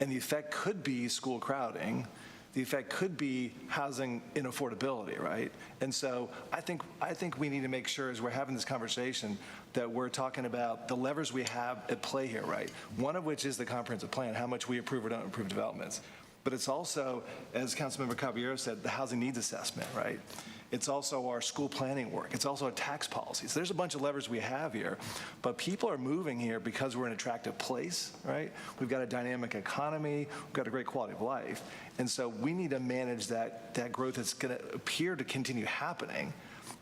And the effect could be school crowding. The effect could be housing inaffordability, right? And so I think we need to make sure as we're having this conversation that we're talking about the levers we have at play here, right? One of which is the comprehensive plan, how much we approve or don't approve developments. But it's also, as Councilmember Caballero said, the housing needs assessment, right? It's also our school planning work. It's also our tax policies. There's a bunch of levers we have here, but people are moving here because we're an attractive place, right? We've got a dynamic economy. We've got a great quality of life. And so we need to manage that growth that's going to appear to continue happening.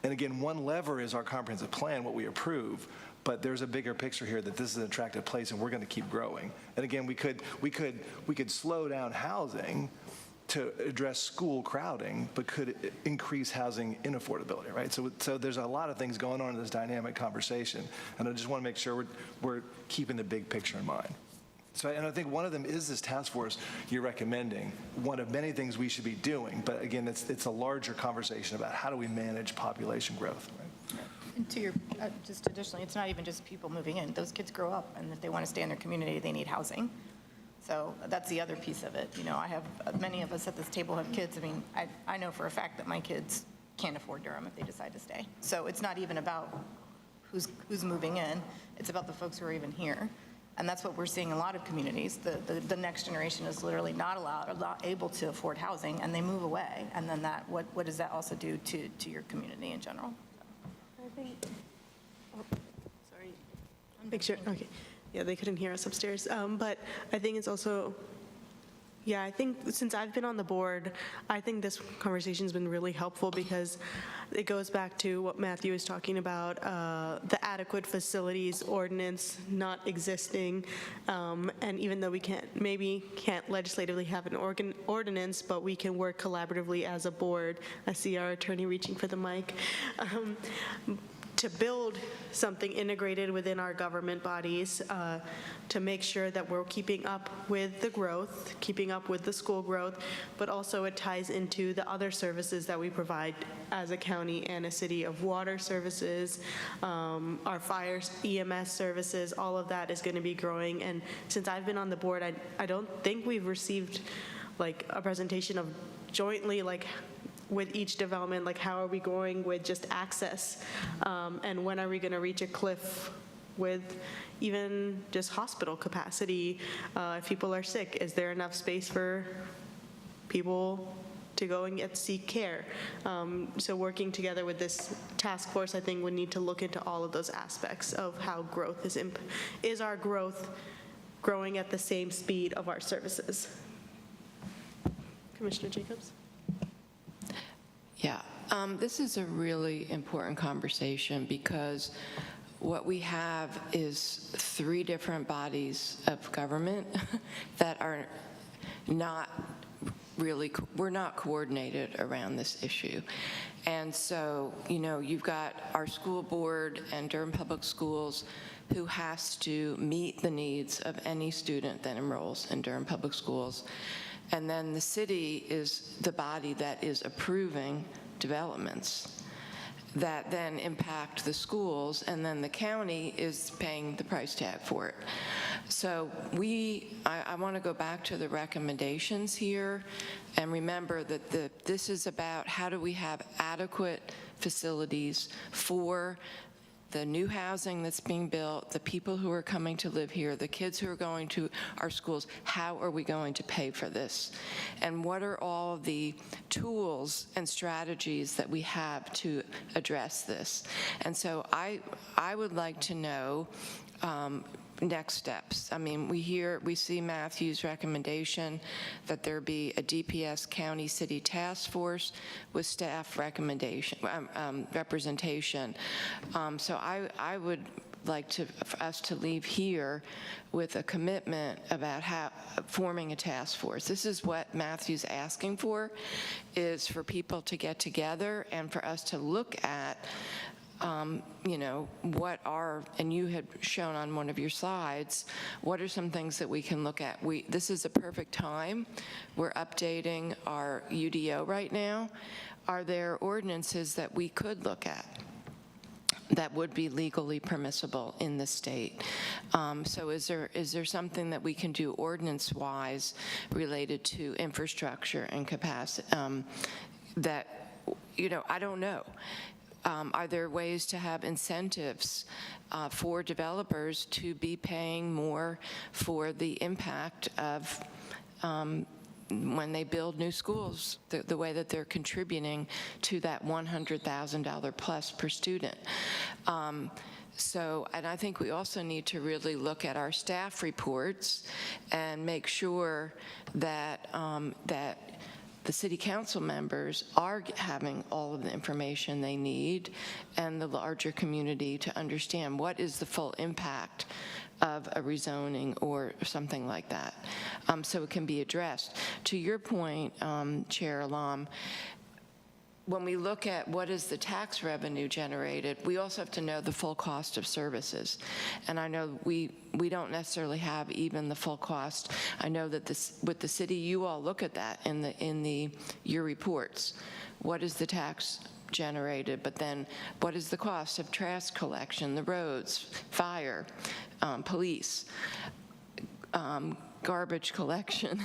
And again, one lever is our comprehensive plan, what we approve. But there's a bigger picture here that this is an attractive place and we're going to keep growing. And again, we could slow down housing to address school crowding, but could increase housing inaffordability, right? So there's a lot of things going on in this dynamic conversation, and I just want to make sure we're keeping the big picture in mind. So, and I think one of them is this task force you're recommending, one of many things we should be doing, but again, it's a larger conversation about how do we manage population growth, right? And to your, just additionally, it's not even just people moving in. Those kids grow up, and if they want to stay in their community, they need housing. So that's the other piece of it. You know, I have, many of us at this table have kids. I mean, I know for a fact that my kids can't afford Durham if they decide to stay. So it's not even about who's moving in. It's about the folks who are even here. And that's what we're seeing in a lot of communities. The next generation is literally not able to afford housing, and they move away. And then what does that also do to your community in general? I think, sorry. Make sure, okay. Yeah, they couldn't hear us upstairs. But I think it's also, yeah, I think since I've been on the board, I think this conversation's been really helpful because it goes back to what Matthew was talking about, the adequate facilities ordinance not existing. And even though we can't legislatively have an ordinance, but we can work collaboratively as a board. I see our attorney reaching for the mic. To build something integrated within our government bodies to make sure that we're keeping up with the growth, keeping up with the school growth, but also it ties into the other services that we provide as a county and a city of water services, our fire EMS services, all of that is going to be growing. And since I've been on the board, I don't think we've received like a presentation of jointly like with each development, like how are we going with just access? And when are we going to reach a cliff with even just hospital capacity? If people are sick, is there enough space for people to go and seek care? So working together with this task force, I think we need to look into all of those aspects of how growth is our growth growing at the same speed of our services? Commissioner Jacobs? Yeah, this is a really important conversation because what we have is 3 different bodies of government that are not really, we're not coordinated around this issue. And so, you know, you've got our school board and Durham Public Schools who has to meet the needs of any student that enrolls in Durham Public Schools. And then the city is the body that is approving developments that then impact the schools, and then the county is paying the price tag for it. So I want to go back to the recommendations here and remember that this is about how do we have adequate facilities for the new housing that's being built, the people who are coming to live here, the kids who are going to our schools. How are we going to pay for this? And what are all of the tools and strategies that we have to address this? And so I would like to know next steps. I mean, we see Matthew's recommendation that there be a DPS county city task force with staff representation. So I would like for us to leave here with a commitment about forming a task force. This is what Matthew's asking for, is for people to get together and for us to look at you know, what are, and you had shown on one of your slides, what are some things that we can look at? This is a perfect time. We're updating our UDO right now. Are there ordinances that we could look at that would be legally permissible in the state? So is there something that we can do ordinance-wise related to infrastructure and capacity that, you know, I don't know. Are there ways to have incentives for developers to be paying more for the impact of when they build new schools, the way that they're contributing to that $100,000 plus per student? So, and I think we also need to really look at our staff reports and make sure that the city council members are having all of the information they need, and the larger community to understand what is the full impact of a rezoning or something like that, so it can be addressed. To your point, Chair Alam, when we look at what is the tax revenue generated, we also have to know the full cost of services. And I know we don't necessarily have even the full cost. I know that with the city, you all look at that in your reports. What is the tax generated? But then what is the cost of trash collection, the roads, fire, police, garbage collection?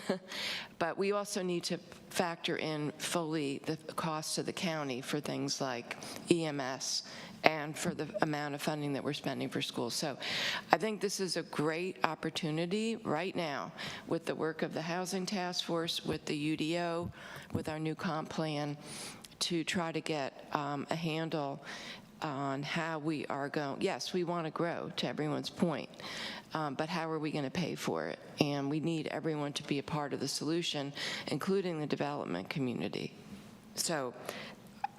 But we also need to factor in fully the cost to the county for things like EMS and for the amount of funding that we're spending for schools. So I think this is a great opportunity right now with the work of the Housing Task Force, with the UDO, with our new comp plan, to try to get a handle on how we are going. Yes, we want to grow, to everyone's point, but how are we going to pay for it? And we need everyone to be a part of the solution, including the development community. So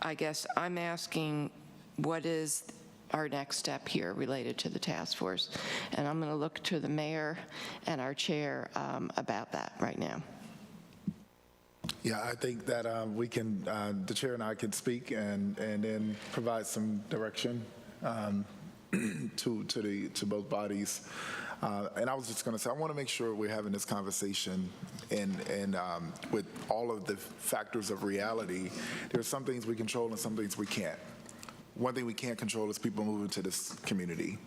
I guess I'm asking, what is our next step here related to the task force? And I'm going to look to the mayor and our chair about that right now. Yeah, I think that we can, the chair and I can speak and then provide some direction to both bodies. And I was just going to say, I want to make sure we're having this conversation and with all of the factors of reality. There's some things we control and some things we can't. One thing we can't control is people moving to this community.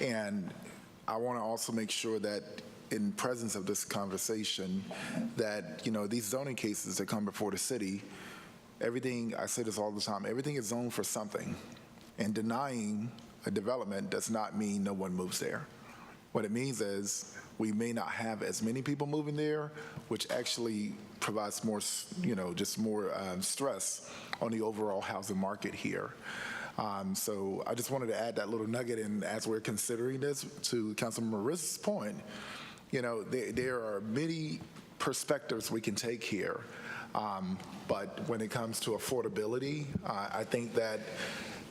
And I want to also make sure that in presence of this conversation that, you know, these zoning cases that come before the city, everything, I say this all the time, everything is zoned for something. And denying a development does not mean no one moves there. What it means is we may not have as many people moving there, which actually provides more, just more stress on the overall housing market here. So I just wanted to add that little nugget in as we're considering this. To Councilmember Ritz's point, there are many perspectives we can take here, but when it comes to affordability, I think that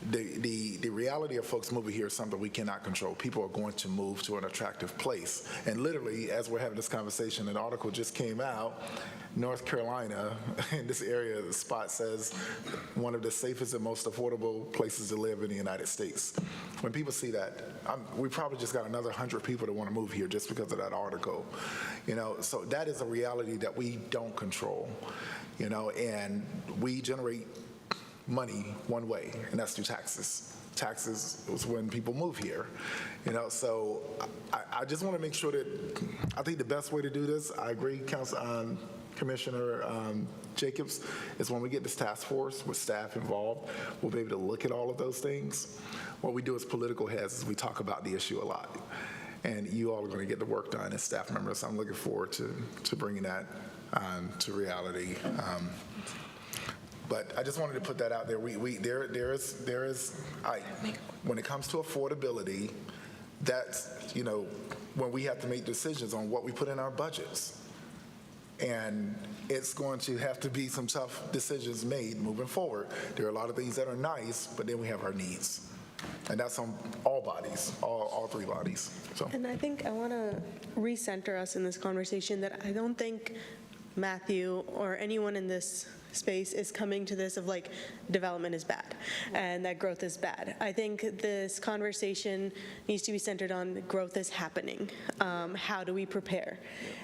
the reality of folks moving here is something we cannot control. People are going to move to an attractive place. And literally, as we're having this conversation, an article just came out, North Carolina, in this area, the spot says one of the safest and most affordable places to live in the United States. When people see that, we probably just got another 100 people that want to move here just because of that article. So that is a reality that we don't control, and we generate money one way, and that's through taxes. Taxes is when people move here, So I just want to make sure that I think the best way to do this, I agree, Commissioner Jacobs, is when we get this task force with staff involved, we'll be able to look at all of those things. What we do as political heads is we talk about the issue a lot, and you all are going to get the work done as staff members. I'm looking forward to bringing that to reality. But I just wanted to put that out there. When it comes to affordability, that's, when we have to make decisions on what we put in our budgets. And it's going to have to be some tough decisions made moving forward. There are a lot of things that are nice, but then we have our needs. And that's on all bodies, all three bodies. So. And I think I want to recenter us in this conversation that I don't think Matthew or anyone in this space is coming to this of like development is bad and that growth is bad. I think this conversation needs to be centered on growth is happening. How do we prepare?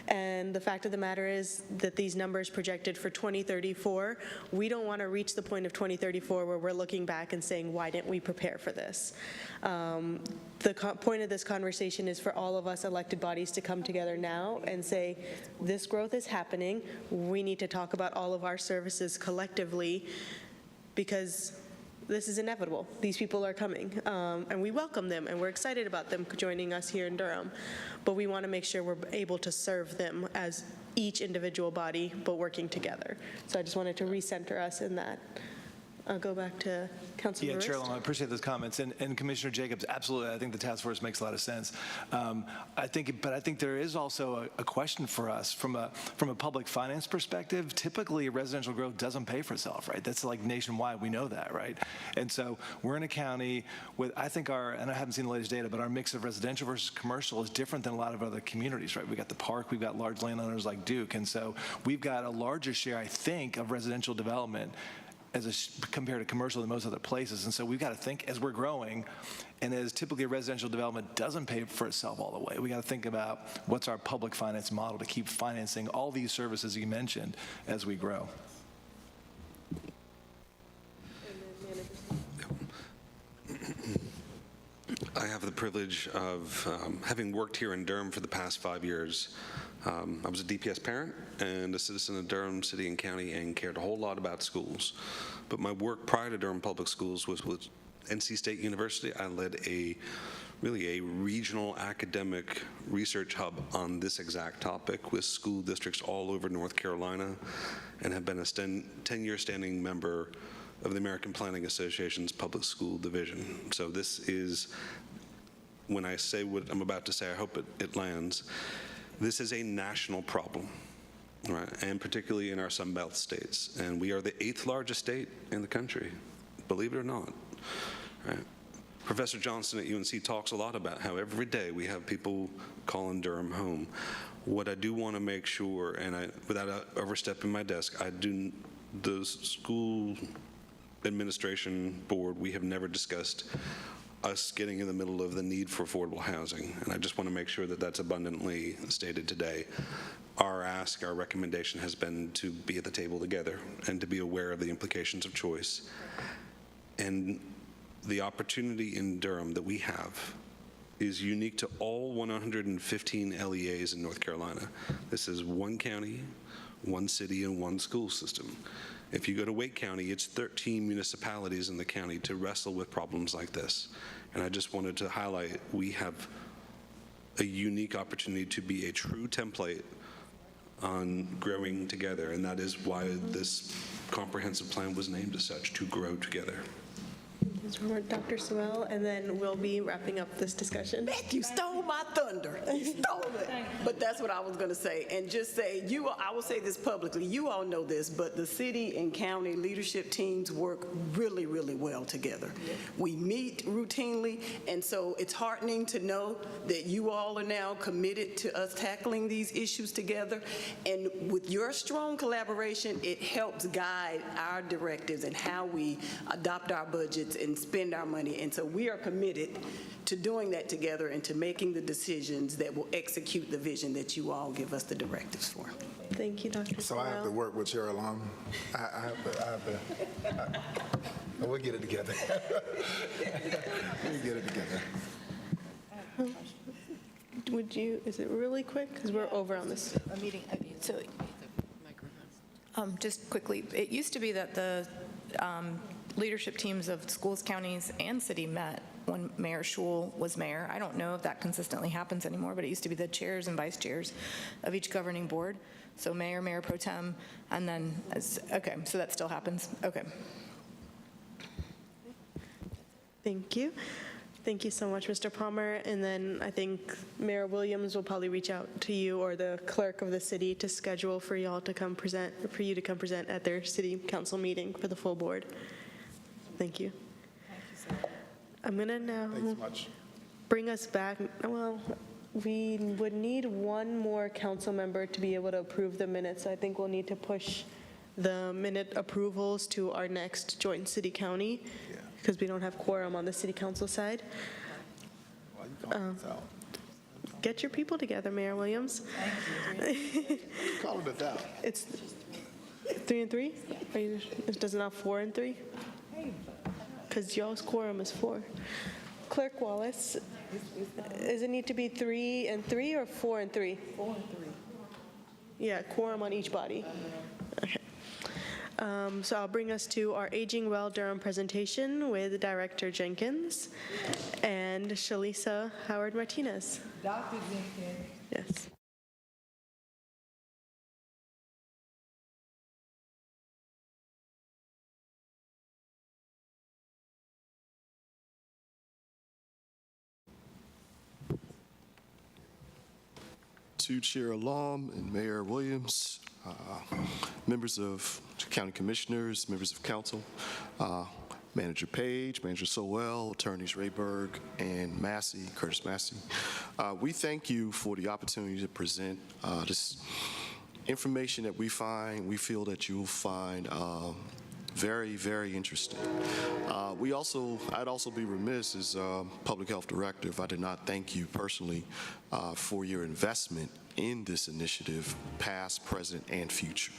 And the fact of the matter is that these numbers projected for 2034, we don't want to reach the point of 2034 where we're looking back and saying, why didn't we prepare for this? The point of this conversation is for all of us elected bodies to come together now and say, this growth is happening. We need to talk about all of our services collectively because this is inevitable. These people are coming, and we welcome them, and we're excited about them joining us here in Durham. But we want to make sure we're able to serve them as each individual body, but working together. So I just wanted to recenter us in that. I'll go back to Councilman Rist. Chair, I appreciate those comments. And Commissioner Jacobs, absolutely, I think the task force makes a lot of sense. I think there is also a question for us from a public finance perspective. Typically, residential growth doesn't pay for itself, right? That's like nationwide. We know that, right? And so we're in a county with, I think and I haven't seen the latest data, but our mix of residential versus commercial is different than a lot of other communities, right? We got the park, we've got large landowners like Duke, and so we've got a larger share, I think, of residential development compared to commercial than most other places. And so we've got to think as we're growing, and as typically residential development doesn't pay for itself all the way, we got to think about what's our public finance model to keep financing all these services you mentioned as we grow. I have the privilege of having worked here in Durham for the past 5 years. I was a DPS parent and a citizen of Durham City and County and cared a whole lot about schools. But my work prior to Durham Public Schools was with NC State University. I led really a regional academic research hub on this exact topic with school districts all over North Carolina and have been a 10-year standing member of the American Planning Association's Public School Division. So this is, when I say what I'm about to say, I hope it lands. This is a national problem, right? And particularly in our Sunbelt states. And we are the 8th largest state in the country, believe it or not, right? Professor Johnson at UNC talks a lot about how every day we have people calling Durham home. What I do want to make sure, and without overstepping my desk, the school administration board, we have never discussed us getting in the middle of the need for affordable housing. And I just want to make sure that that's abundantly stated today. Our recommendation has been to be at the table together and to be aware of the implications of choice. And the opportunity in Durham that we have is unique to all 115 LEAs in North Carolina. This is one county, one city, and one school system. If you go to Wake County, it's 13 municipalities in the county to wrestle with problems like this. And I just wanted to highlight, we have a unique opportunity to be a true template on growing together, and that is why this comprehensive plan was named as such, to grow together. Dr. Sewell, and then we'll be wrapping up this discussion. You stole my thunder. You stole it. But that's what I was going to say. And just say, I will say this publicly, you all know this, but the city and county leadership teams work really, really well together. We meet routinely, and so it's heartening to know that you all are now committed to us tackling these issues together. And with your strong collaboration, it helps guide our directives and how we adopt our budgets and spend our money. And so we are committed to doing that together and to making the decisions that will execute the vision that you all give us the directives for. Thank you, Dr. So I have to work with Chair Alum. We'll get it together. We'll get it together. Is it really quick? Because we're over on this. A meeting, so, just quickly, it used to be that the leadership teams of schools, counties, and city met when Mayor Schul was mayor. I don't know if that consistently happens anymore, but it used to be the chairs and vice chairs of each governing board. So mayor, mayor pro tem, and then, okay, so that still happens. Okay. Thank you. Thank you so much, Mr. Palmer. And then I think Mayor Williams will probably reach out to you or the clerk of the city to schedule for y'all to come present, for you to come present at their city council meeting for the full board. Thank you. I'm going to now bring us back. Well, we would need one more council member to be able to approve the minutes. I think we'll need to push the minute approvals to our next joint city-county because we don't have quorum on the city council side. Get your people together, Mayor Williams. Calling it out. It's 3 and 3? Does it not 4 and 3? Because y'all's quorum is 4. Clerk Wallace, does it need to be 3 and 3 or 4 and 3? 4 and 3. Yeah, quorum on each body. Okay. So I'll bring us to our Aging Well Durham presentation with Director Jenkins and Shalisa Howard Martinez. Dr. Jenkins. Yes. To Chair Alum and Mayor Williams, members of county commissioners, members of council, Manager Page, Manager Sowell, Attorneys Rayberg and Massey, Curtis Massey. We thank you for the opportunity to present this information that we feel that you'll find very, very interesting. I'd also be remiss as Public Health Director if I did not thank you personally for your investment in this initiative, past, present, and future.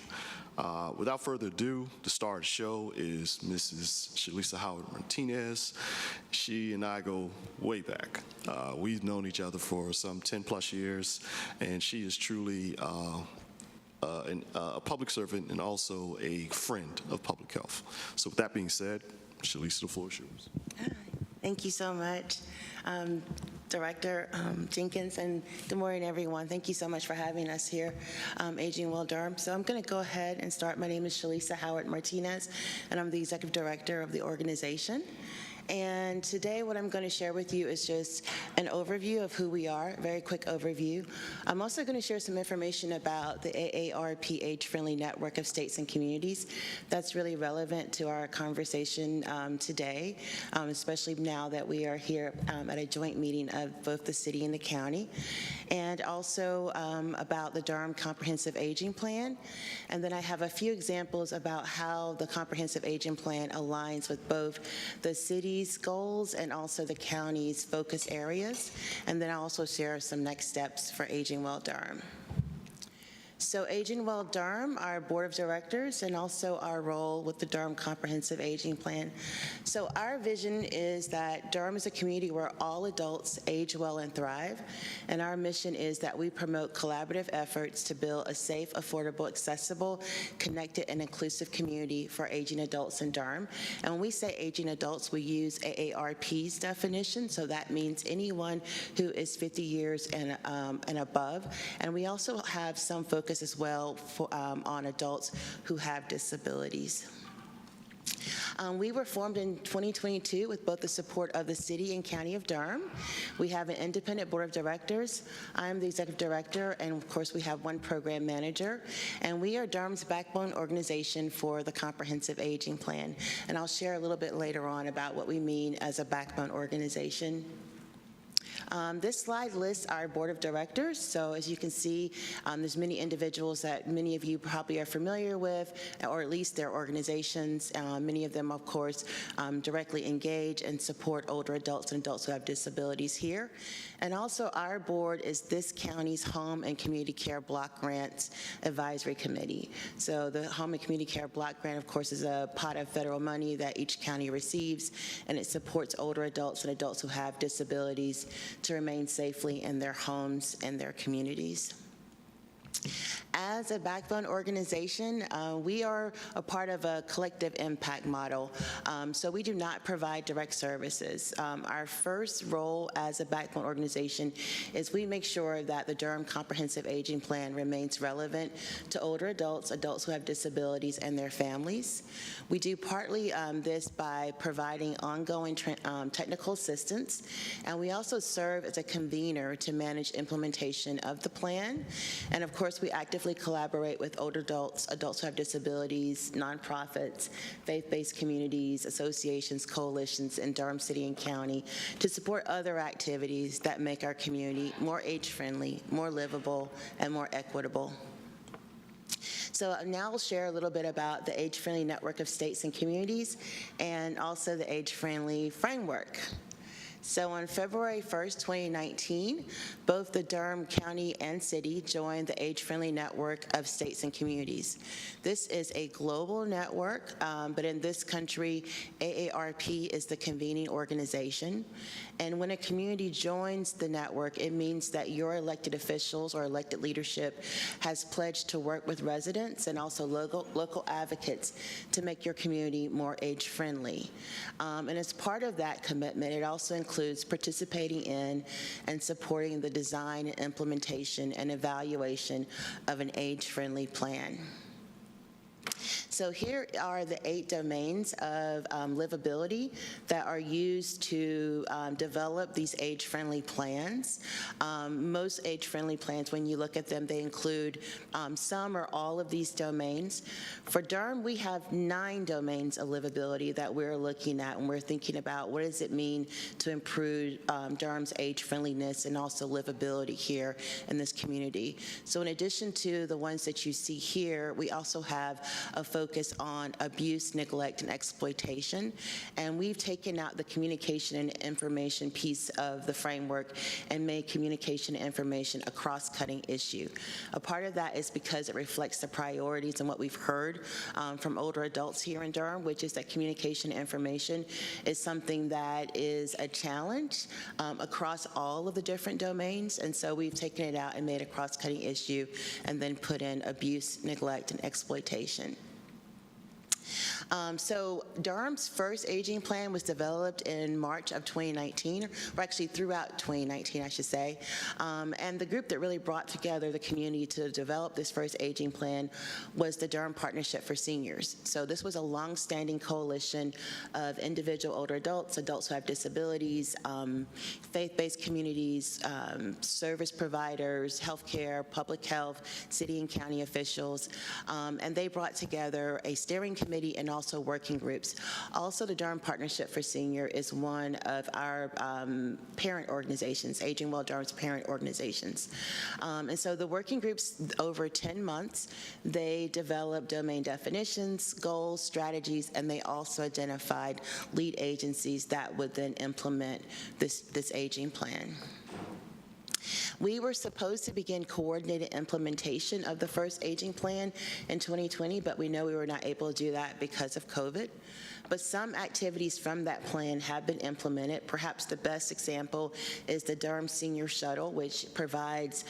Without further ado, the star of the show is Mrs. Shalisa Howard Martinez. She and I go way back. We've known each other for some 10 plus years, and she is truly a public servant and also a friend of public health. So with that being said, Shalisa, the floor is yours. Thank you so much, Director Jenkins, and good morning, everyone. Thank you so much for having us here, Aging Well Durham. So I'm going to go ahead and start. My name is Shalisa Howard Martinez, and I'm the Executive Director of the organization. And today what I'm going to share with you is just an overview of who we are, a very quick overview. I'm also going to share some information about the AARP Age-Friendly Network of States and Communities. That's really relevant to our conversation today, especially now that we are here at a joint meeting of both the city and the county. And also about the Durham Comprehensive Aging Plan. And then I have a few examples about how the Comprehensive Aging Plan aligns with both the city's goals and also the county's focus areas. And then I'll also share some next steps for Aging Well Durham. So Aging Well Durham, our board of directors, and also our role with the Durham Comprehensive Aging Plan. So our vision is that Durham is a community where all adults age well and thrive, and our mission is that we promote collaborative efforts to build a safe, affordable, accessible, connected, and inclusive community for aging adults in Durham. And when we say aging adults, we use AARP's definition, so that means anyone who is 50 years and above. And we also have some focus as well on adults who have disabilities. We were formed in 2022 with both the support of the City and County of Durham. We have an independent board of directors. I'm the executive director, and of course we have one program manager. And we are Durham's backbone organization for the Comprehensive Aging Plan. And I'll share a little bit later on about what we mean as a backbone organization. This slide lists our board of directors. So as you can see, there's many individuals that many of you probably are familiar with, or at least their organizations. Many of them, of course, directly engage and support older adults and adults who have disabilities here. And also our board is this county's Home and Community Care Block Grants Advisory Committee. So the Home and Community Care Block Grant, of course, is a pot of federal money that each county receives, and it supports older adults and adults who have disabilities to remain safely in their homes and their communities. As a backbone organization, we are a part of a collective impact model, so we do not provide direct services. Our first role as a backbone organization is we make sure that the Durham Comprehensive Aging Plan remains relevant to older adults, adults who have disabilities, and their families. We do partly this by providing ongoing technical assistance, and we also serve as a convener to manage implementation of the plan. And of course, we actively collaborate with older adults, adults who have disabilities, nonprofits, faith-based communities, associations, coalitions in Durham City and County to support other activities that make our community more age-friendly, more livable, and more equitable. So now I'll share a little bit about the Age-Friendly Network of States and Communities and also the Age-Friendly Framework. So on February 1st, 2019, both the Durham County and City joined the Age-Friendly Network of States and Communities. This is a global network, but in this country, AARP is the convening organization. And when a community joins the network, it means that your elected officials or elected leadership has pledged to work with residents and also local advocates to make your community more age-friendly. And as part of that commitment, it also includes participating in and supporting the design and implementation and evaluation of an age-friendly plan. So here are the 8 domains of livability that are used to develop these age-friendly plans. Most age-friendly plans, when you look at them, they include some or all of these domains. For Durham, we have 9 domains of livability that we're looking at when we're thinking about what does it mean to improve Durham's age-friendliness and also livability here in this community. So in addition to the ones that you see here, we also have a focus on abuse, neglect, and exploitation. And we've taken out the communication and information piece of the framework and made communication and information a cross-cutting issue. A part of that is because it reflects the priorities and what we've heard from older adults here in Durham, which is that communication and information is something that is a challenge across all of the different domains. And so we've taken it out and made a cross-cutting issue and then put in abuse, neglect, and exploitation. So Durham's first aging plan was developed in March of 2019, or actually throughout 2019, I should say. And the group that really brought together the community to develop this first aging plan was the Durham Partnership for Seniors. So this was a long-standing coalition of individual older adults, adults who have disabilities, faith-based communities, service providers, healthcare, public health, city and county officials, and they brought together a steering committee and also working groups. Also, the Durham Partnership for Senior is one of our parent organizations, Aging Well Durham's parent organizations. And so the working groups, over 10 months, they developed domain definitions, goals, strategies, and they also identified lead agencies that would then implement this aging plan. We were supposed to begin coordinated implementation of the first aging plan in 2020, but we know we were not able to do that because of COVID. But some activities from that plan have been implemented. Perhaps the best example is the Durham Senior Shuttle, which provides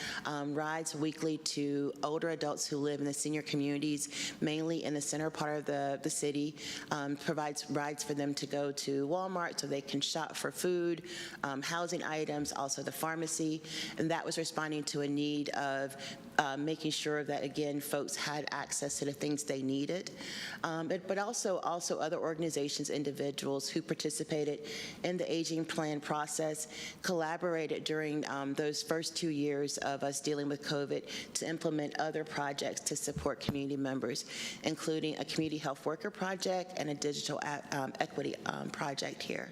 rides weekly to older adults who live in the senior communities, mainly in the center part of the city, provides rides for them to go to Walmart so they can shop for food, housing items, also the pharmacy, and that was responding to a need of making sure that, again, folks had access to the things they needed. But also other organizations, individuals who participated in the aging plan process collaborated during those first 2 years of us dealing with COVID to implement other projects to support community members, including a community health worker project and a digital equity project here.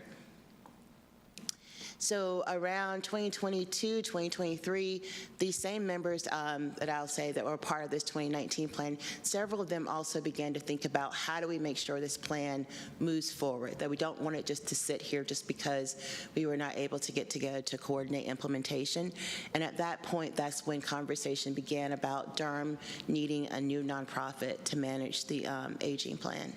So around 2022, 2023, these same members that I'll say that were part of this 2019 plan, several of them also began to think about how do we make sure this plan moves forward, that we don't want it just to sit here just because we were not able to get together to coordinate implementation. And at that point, that's when conversation began about Durham needing a new nonprofit to manage the aging plan.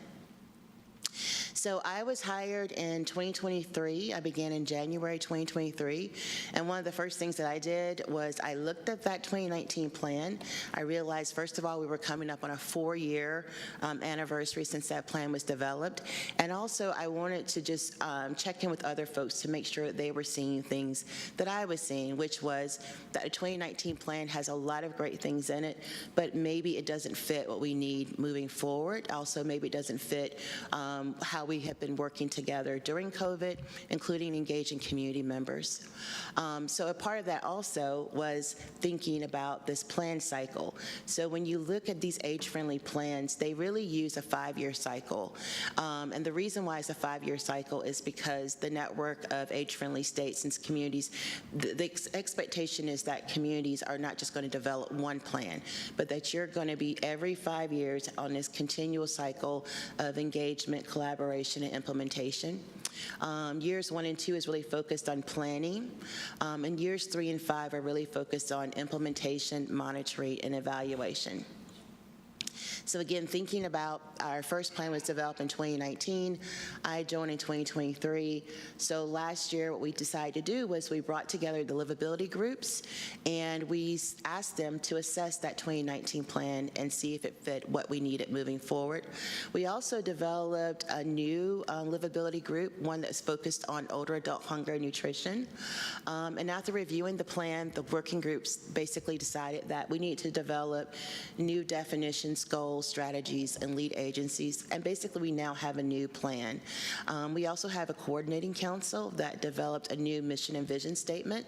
So I was hired in 2023. I began in January 2023. And one of the first things that I did was I looked at that 2019 plan. I realized, first of all, we were coming up on a 4-year anniversary since that plan was developed. And also, I wanted to just check in with other folks to make sure that they were seeing things that I was seeing, which was that the 2019 plan has a lot of great things in it, but maybe it doesn't fit what we need moving forward. Also, maybe it doesn't fit how we have been working together during COVID, including engaging community members. So a part of that also was thinking about this plan cycle. So when you look at these age-friendly plans, they really use a 5-year cycle. And the reason why it's a 5-year cycle is because the network of age-friendly states and communities, the expectation is that communities are not just going to develop one plan, but that you're going to be every 5 years on this continual cycle of engagement, collaboration, and implementation. Years 1 and 2 is really focused on planning, and years 3 and 5 are really focused on implementation, monitoring, and evaluation. So again, thinking about our first plan was developed in 2019. I joined in 2023. So last year, what we decided to do was we brought together the livability groups, and we asked them to assess that 2019 plan and see if it fit what we needed moving forward. We also developed a new livability group, one that's focused on older adult hunger and nutrition. And after reviewing the plan, the working groups basically decided that we need to develop new definitions, goals, strategies, and lead agencies, and basically we now have a new plan. We also have a coordinating council that developed a new mission and vision statement,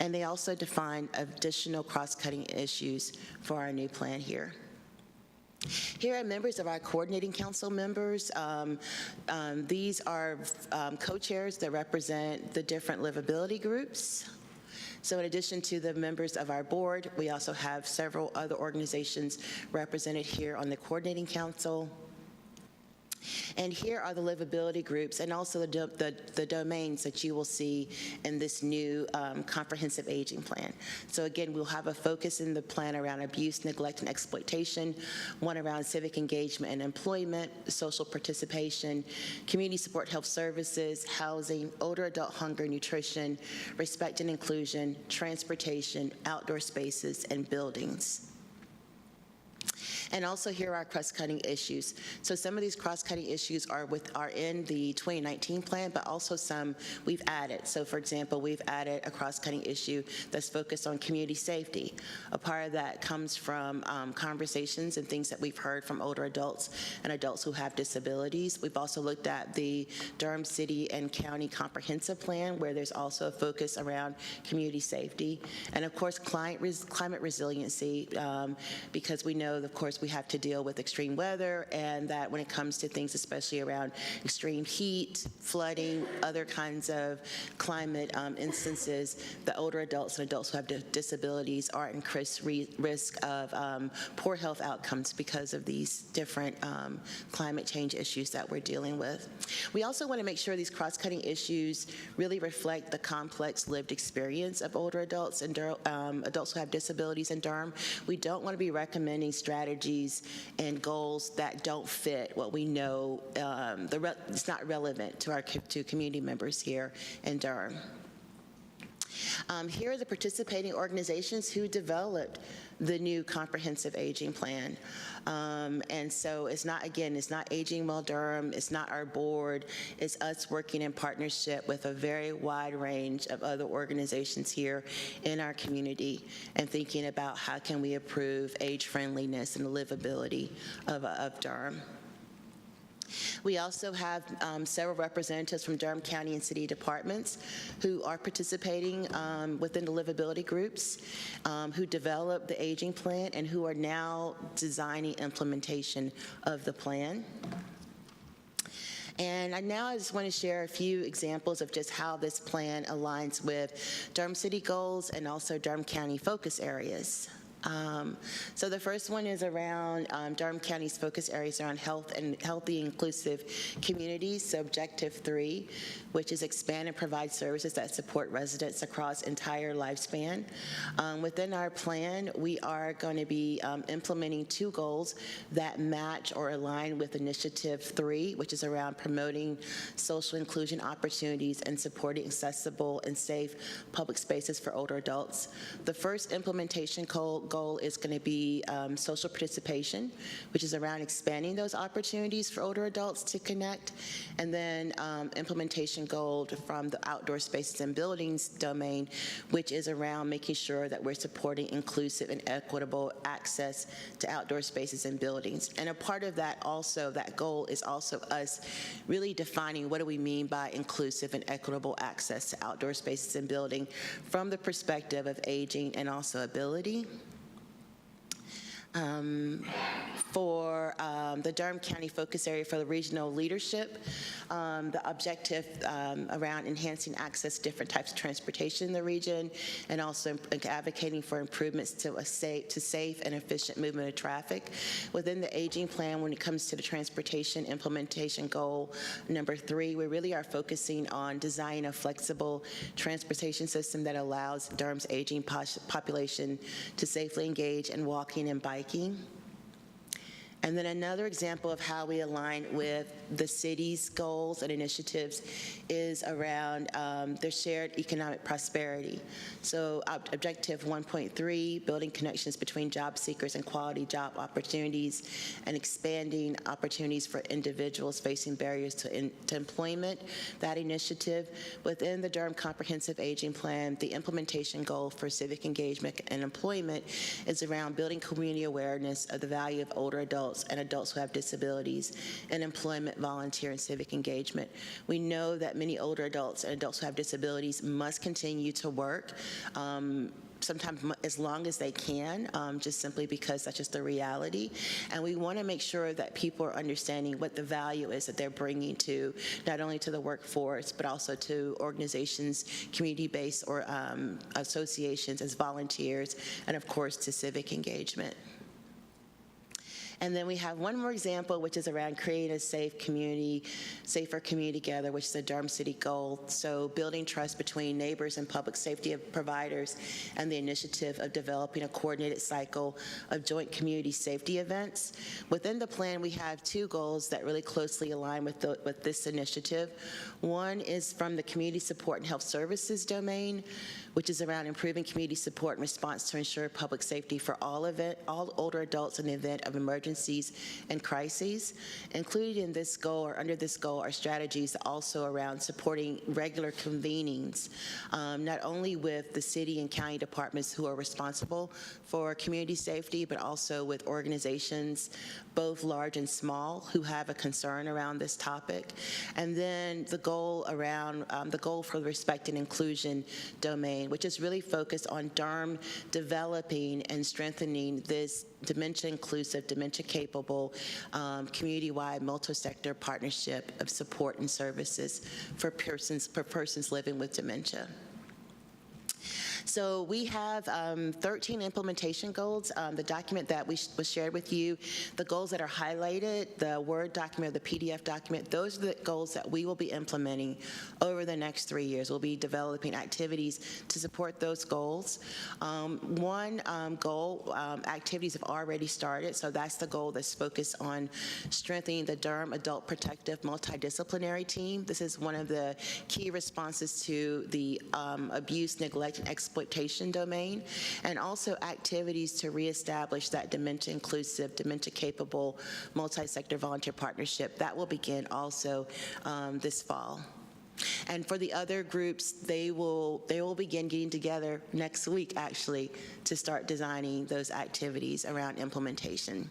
and they also defined additional cross-cutting issues for our new plan here. Here are members of our coordinating council members. These are co-chairs that represent the different livability groups. So in addition to the members of our board, we also have several other organizations represented here on the coordinating council. And here are the livability groups and also the domains that you will see in this new comprehensive aging plan. So again, we'll have a focus in the plan around abuse, neglect, and exploitation, one around civic engagement and employment, social participation, community support health services, housing, older adult hunger, nutrition, respect and inclusion, transportation, outdoor spaces, and buildings. And also here are cross-cutting issues. So some of these cross-cutting issues are in the 2019 plan, but also some we've added. So for example, we've added a cross-cutting issue that's focused on community safety. A part of that comes from conversations and things that we've heard from older adults and adults who have disabilities. We've also looked at the Durham City and County Comprehensive Plan, where there's also a focus around community safety. And of course, climate resiliency, because we know, of course, course, we have to deal with extreme weather, and that when it comes to things especially around extreme heat, flooding, other kinds of climate instances, the older adults and adults who have disabilities are at increased risk of poor health outcomes because of these different climate change issues that we're dealing with. We also want to make sure these cross-cutting issues really reflect the complex lived experience of older adults and adults who have disabilities in Durham. We don't want to be recommending strategies and goals that don't fit what we know it's not relevant to our community members here in Durham. Here are the participating organizations who developed the new comprehensive aging plan. And so it's not Aging Well Durham, it's not our board, it's us working in partnership with a very wide range of other organizations here in our community and thinking about how can we improve age friendliness and the livability of Durham. We also have several representatives from Durham County and city departments who are participating within the livability groups, who developed the aging plan and who are now designing implementation of the plan. And now I just want to share a few examples of just how this plan aligns with Durham City goals and also Durham County focus areas. So the first one is around Durham County's focus areas around health and healthy, inclusive communities. So Objective 3, which is expand and provide services that support residents across entire lifespan. Within our plan, we are going to be implementing 2 goals that match or align with Initiative 3, which is around promoting social inclusion opportunities and supporting accessible and safe public spaces for older adults. The first implementation goal is going to be social participation, which is around expanding those opportunities for older adults to connect. And then implementation goal from the outdoor spaces and buildings domain, which is around making sure that we're supporting inclusive and equitable access to outdoor spaces and buildings. And a part of that also, that goal is also us really defining what do we mean by inclusive and equitable access to outdoor spaces and building from the perspective of aging and also ability. For the Durham County focus area for the regional leadership, the objective around enhancing access to different types of transportation in the region and also advocating for improvements to safe and efficient movement of traffic. Within the aging plan, when it comes to the transportation implementation goal number 3, we really are focusing on designing a flexible transportation system that allows Durham's aging population to safely engage in walking and biking. And then another example of how we align with the city's goals and initiatives is around their shared economic prosperity. So Objective 1.3, building connections between job seekers and quality job opportunities and expanding opportunities for individuals facing barriers to employment. That initiative within the Durham Comprehensive Aging Plan, the implementation goal for civic engagement and employment is around building community awareness of the value of older adults and adults who have disabilities in employment, volunteer, and civic engagement. We know that many older adults and adults who have disabilities must continue to work, sometimes as long as they can, just simply because that's just the reality. And we want to make sure that people are understanding what the value is that they're bringing to not only to the workforce, but also to organizations, community-based or associations as volunteers, and of course to civic engagement. And then we have one more example, which is around creating a safer community together, which is a Durham City goal. So building trust between neighbors and public safety providers, and the initiative of developing a coordinated cycle of joint community safety events. Within the plan, we have 2 goals that really closely align with this initiative. One is from the community support and health services domain, which is around improving community support and response to ensure public safety for all older adults in the event of emergencies and crises. Included in this goal, or under this goal, are strategies also around supporting regular convenings, not only with the city and county departments who are responsible for community safety, but also with organizations, both large and small, who have a concern around this topic. And then the goal around the goal for the respect and inclusion domain, which is really focused on Durham developing and strengthening this dementia-inclusive, dementia-capable, community-wide, multi-sector partnership of support and services for persons living with dementia. So we have 13 implementation goals. The document that was shared with you, the goals that are highlighted, the Word document, the PDF document, those are the goals that we will be implementing over the next 3 years. We'll be developing activities to support those goals. One goal, activities have already started, so that's the goal that's focused on strengthening the Durham Adult Protective Multidisciplinary Team. This is one of the key responses to the abuse, neglect, and exploitation domain, and also activities to reestablish that dementia-inclusive, dementia-capable, multi-sector volunteer partnership. That will begin also this fall. And for the other groups, they will begin getting together next week, actually, to start designing those activities around implementation.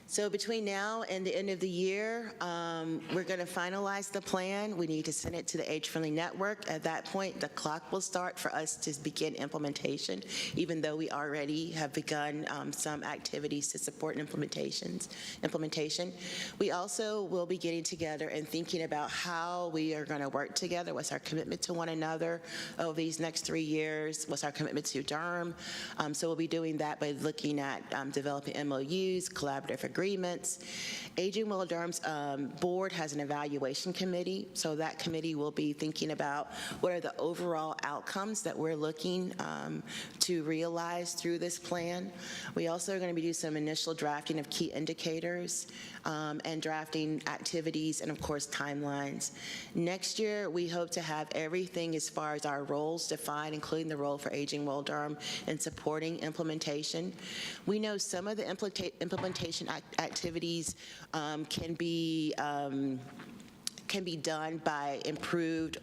So between now and the end of the year, we're going to finalize the plan. We need to send it to the Age-Friendly Network. At that point, the clock will start for us to begin implementation, even though we already have begun some activities to support implementation. We also will be getting together and thinking about how we are going to work together. What's our commitment to one another over these next 3 years? What's our commitment to Durham? So we'll be doing that by looking at developing MOUs, collaborative agreements. Aging Well Durham's board has an evaluation committee, so that committee will be thinking about what are the overall outcomes that we're looking to realize through this plan. We also are going to be doing some initial drafting of key indicators and drafting activities and, of course, timelines. Next year, we hope to have everything as far as our roles defined, including the role for Aging Well Durham in supporting implementation. We know some of the implementation activities can be done by improved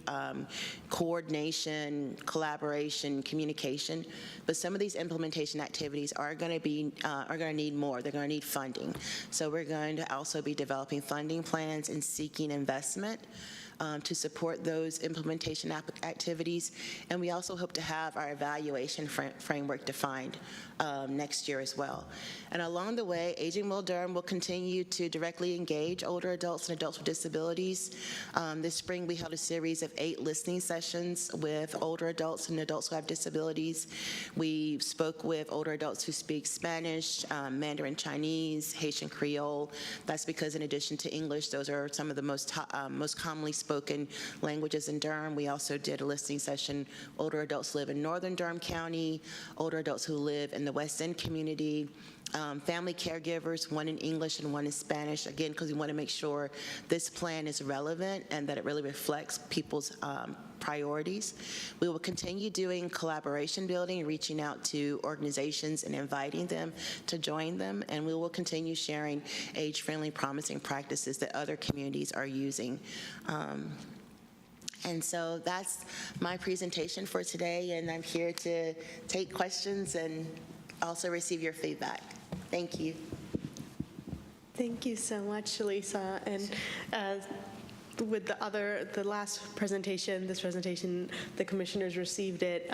coordination, collaboration, communication. But some of these implementation activities are going to need more. They're going to need funding. So we're going to also be developing funding plans and seeking investment to support those implementation activities. And we also hope to have our evaluation framework defined next year as well. And along the way, Aging Well Durham will continue to directly engage older adults and adults with disabilities. This spring, we held a series of 8 listening sessions with older adults and adults who have disabilities. We spoke with older adults who speak Spanish, Mandarin Chinese, Haitian Creole. That's because in addition to English, those are some of the most commonly spoken languages in Durham. We also did a listening session, older adults who live in northern Durham County, older adults who live in the West End community, family caregivers, one in English and one in Spanish, again, because we want to make sure this plan is relevant and that it really reflects people's priorities. We will continue doing collaboration building, reaching out to organizations and inviting them to join them, and we will continue sharing age-friendly, promising practices that other communities are using. And so that's my presentation for today, and I'm here to take questions and also receive your feedback. Thank you. Thank you so much, Lisa. And with the last presentation, the commissioners received it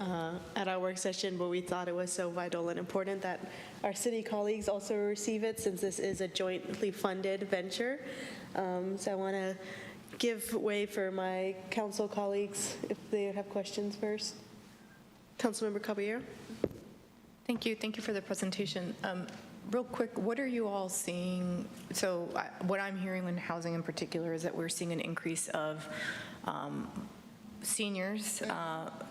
at our work session, but we thought it was so vital and important that our city colleagues also receive it, since this is a jointly funded venture. So I want to give way for my council colleagues if they have questions first. Councilmember Caballero. Thank you. Thank you for the presentation. Real quick, what are you all seeing? So what I'm hearing in housing in particular is that we're seeing an increase of seniors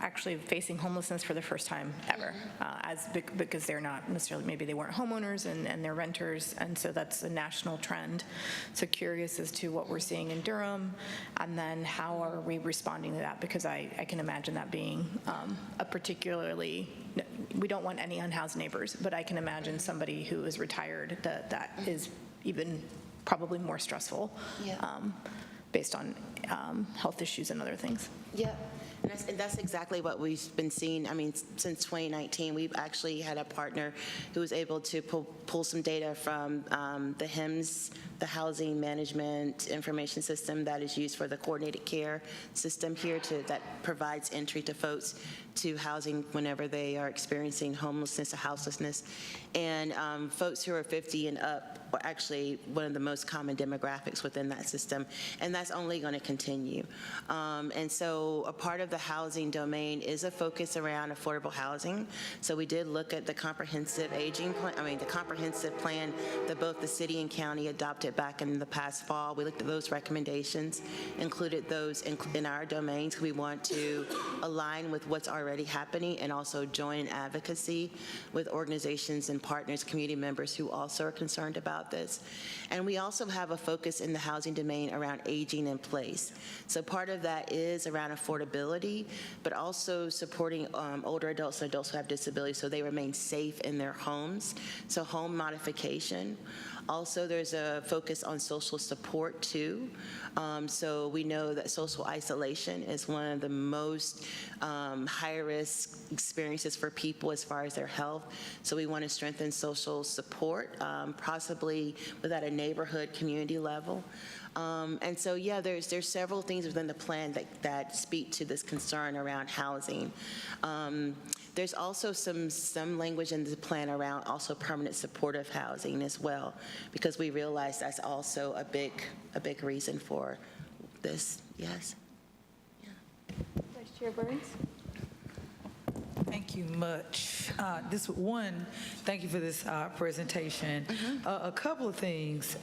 actually facing homelessness for the first time ever, because they're not necessarily, maybe they weren't homeowners and they're renters, and so that's a national trend. So curious as to what we're seeing in Durham, and then how are we responding to that? Because I can imagine that being a particularly, we don't want any unhoused neighbors, but I can imagine somebody who is retired that is even probably more stressful. Yeah. Based on health issues and other things. Yeah, and that's exactly what we've been seeing. I mean, since 2019, we've actually had a partner who was able to pull some data from the HIMSS, the Housing Management Information System that is used for the coordinated care system here that provides entry to folks to housing whenever they are experiencing homelessness or houselessness. And folks who are 50 and up are actually one of the most common demographics within that system, and that's only going to continue. And so a part of the housing domain is a focus around affordable housing. So we did look at the comprehensive the comprehensive plan that both the city and county adopted back in the past fall. We looked at those recommendations, included those in our domains. We want to align with what's already happening and also join in advocacy with organizations and partners, community members who also are concerned about this. And we also have a focus in the housing domain around aging in place. So part of that is around affordability, but also supporting older adults and adults who have disabilities so they remain safe in their homes. So home modification. Also, there's a focus on social support, too. So we know that social isolation is one of the most high-risk experiences for people as far as their health. So we want to strengthen social support, possibly within a neighborhood community level. And so, yeah, there's several things within the plan that speak to this concern around housing. There's also some language in the plan around also permanent supportive housing as well, because we realize that's also a big reason for this. Yes. Yeah. Vice Chair Burns. Thank you much. Thank you for this presentation. A couple of things.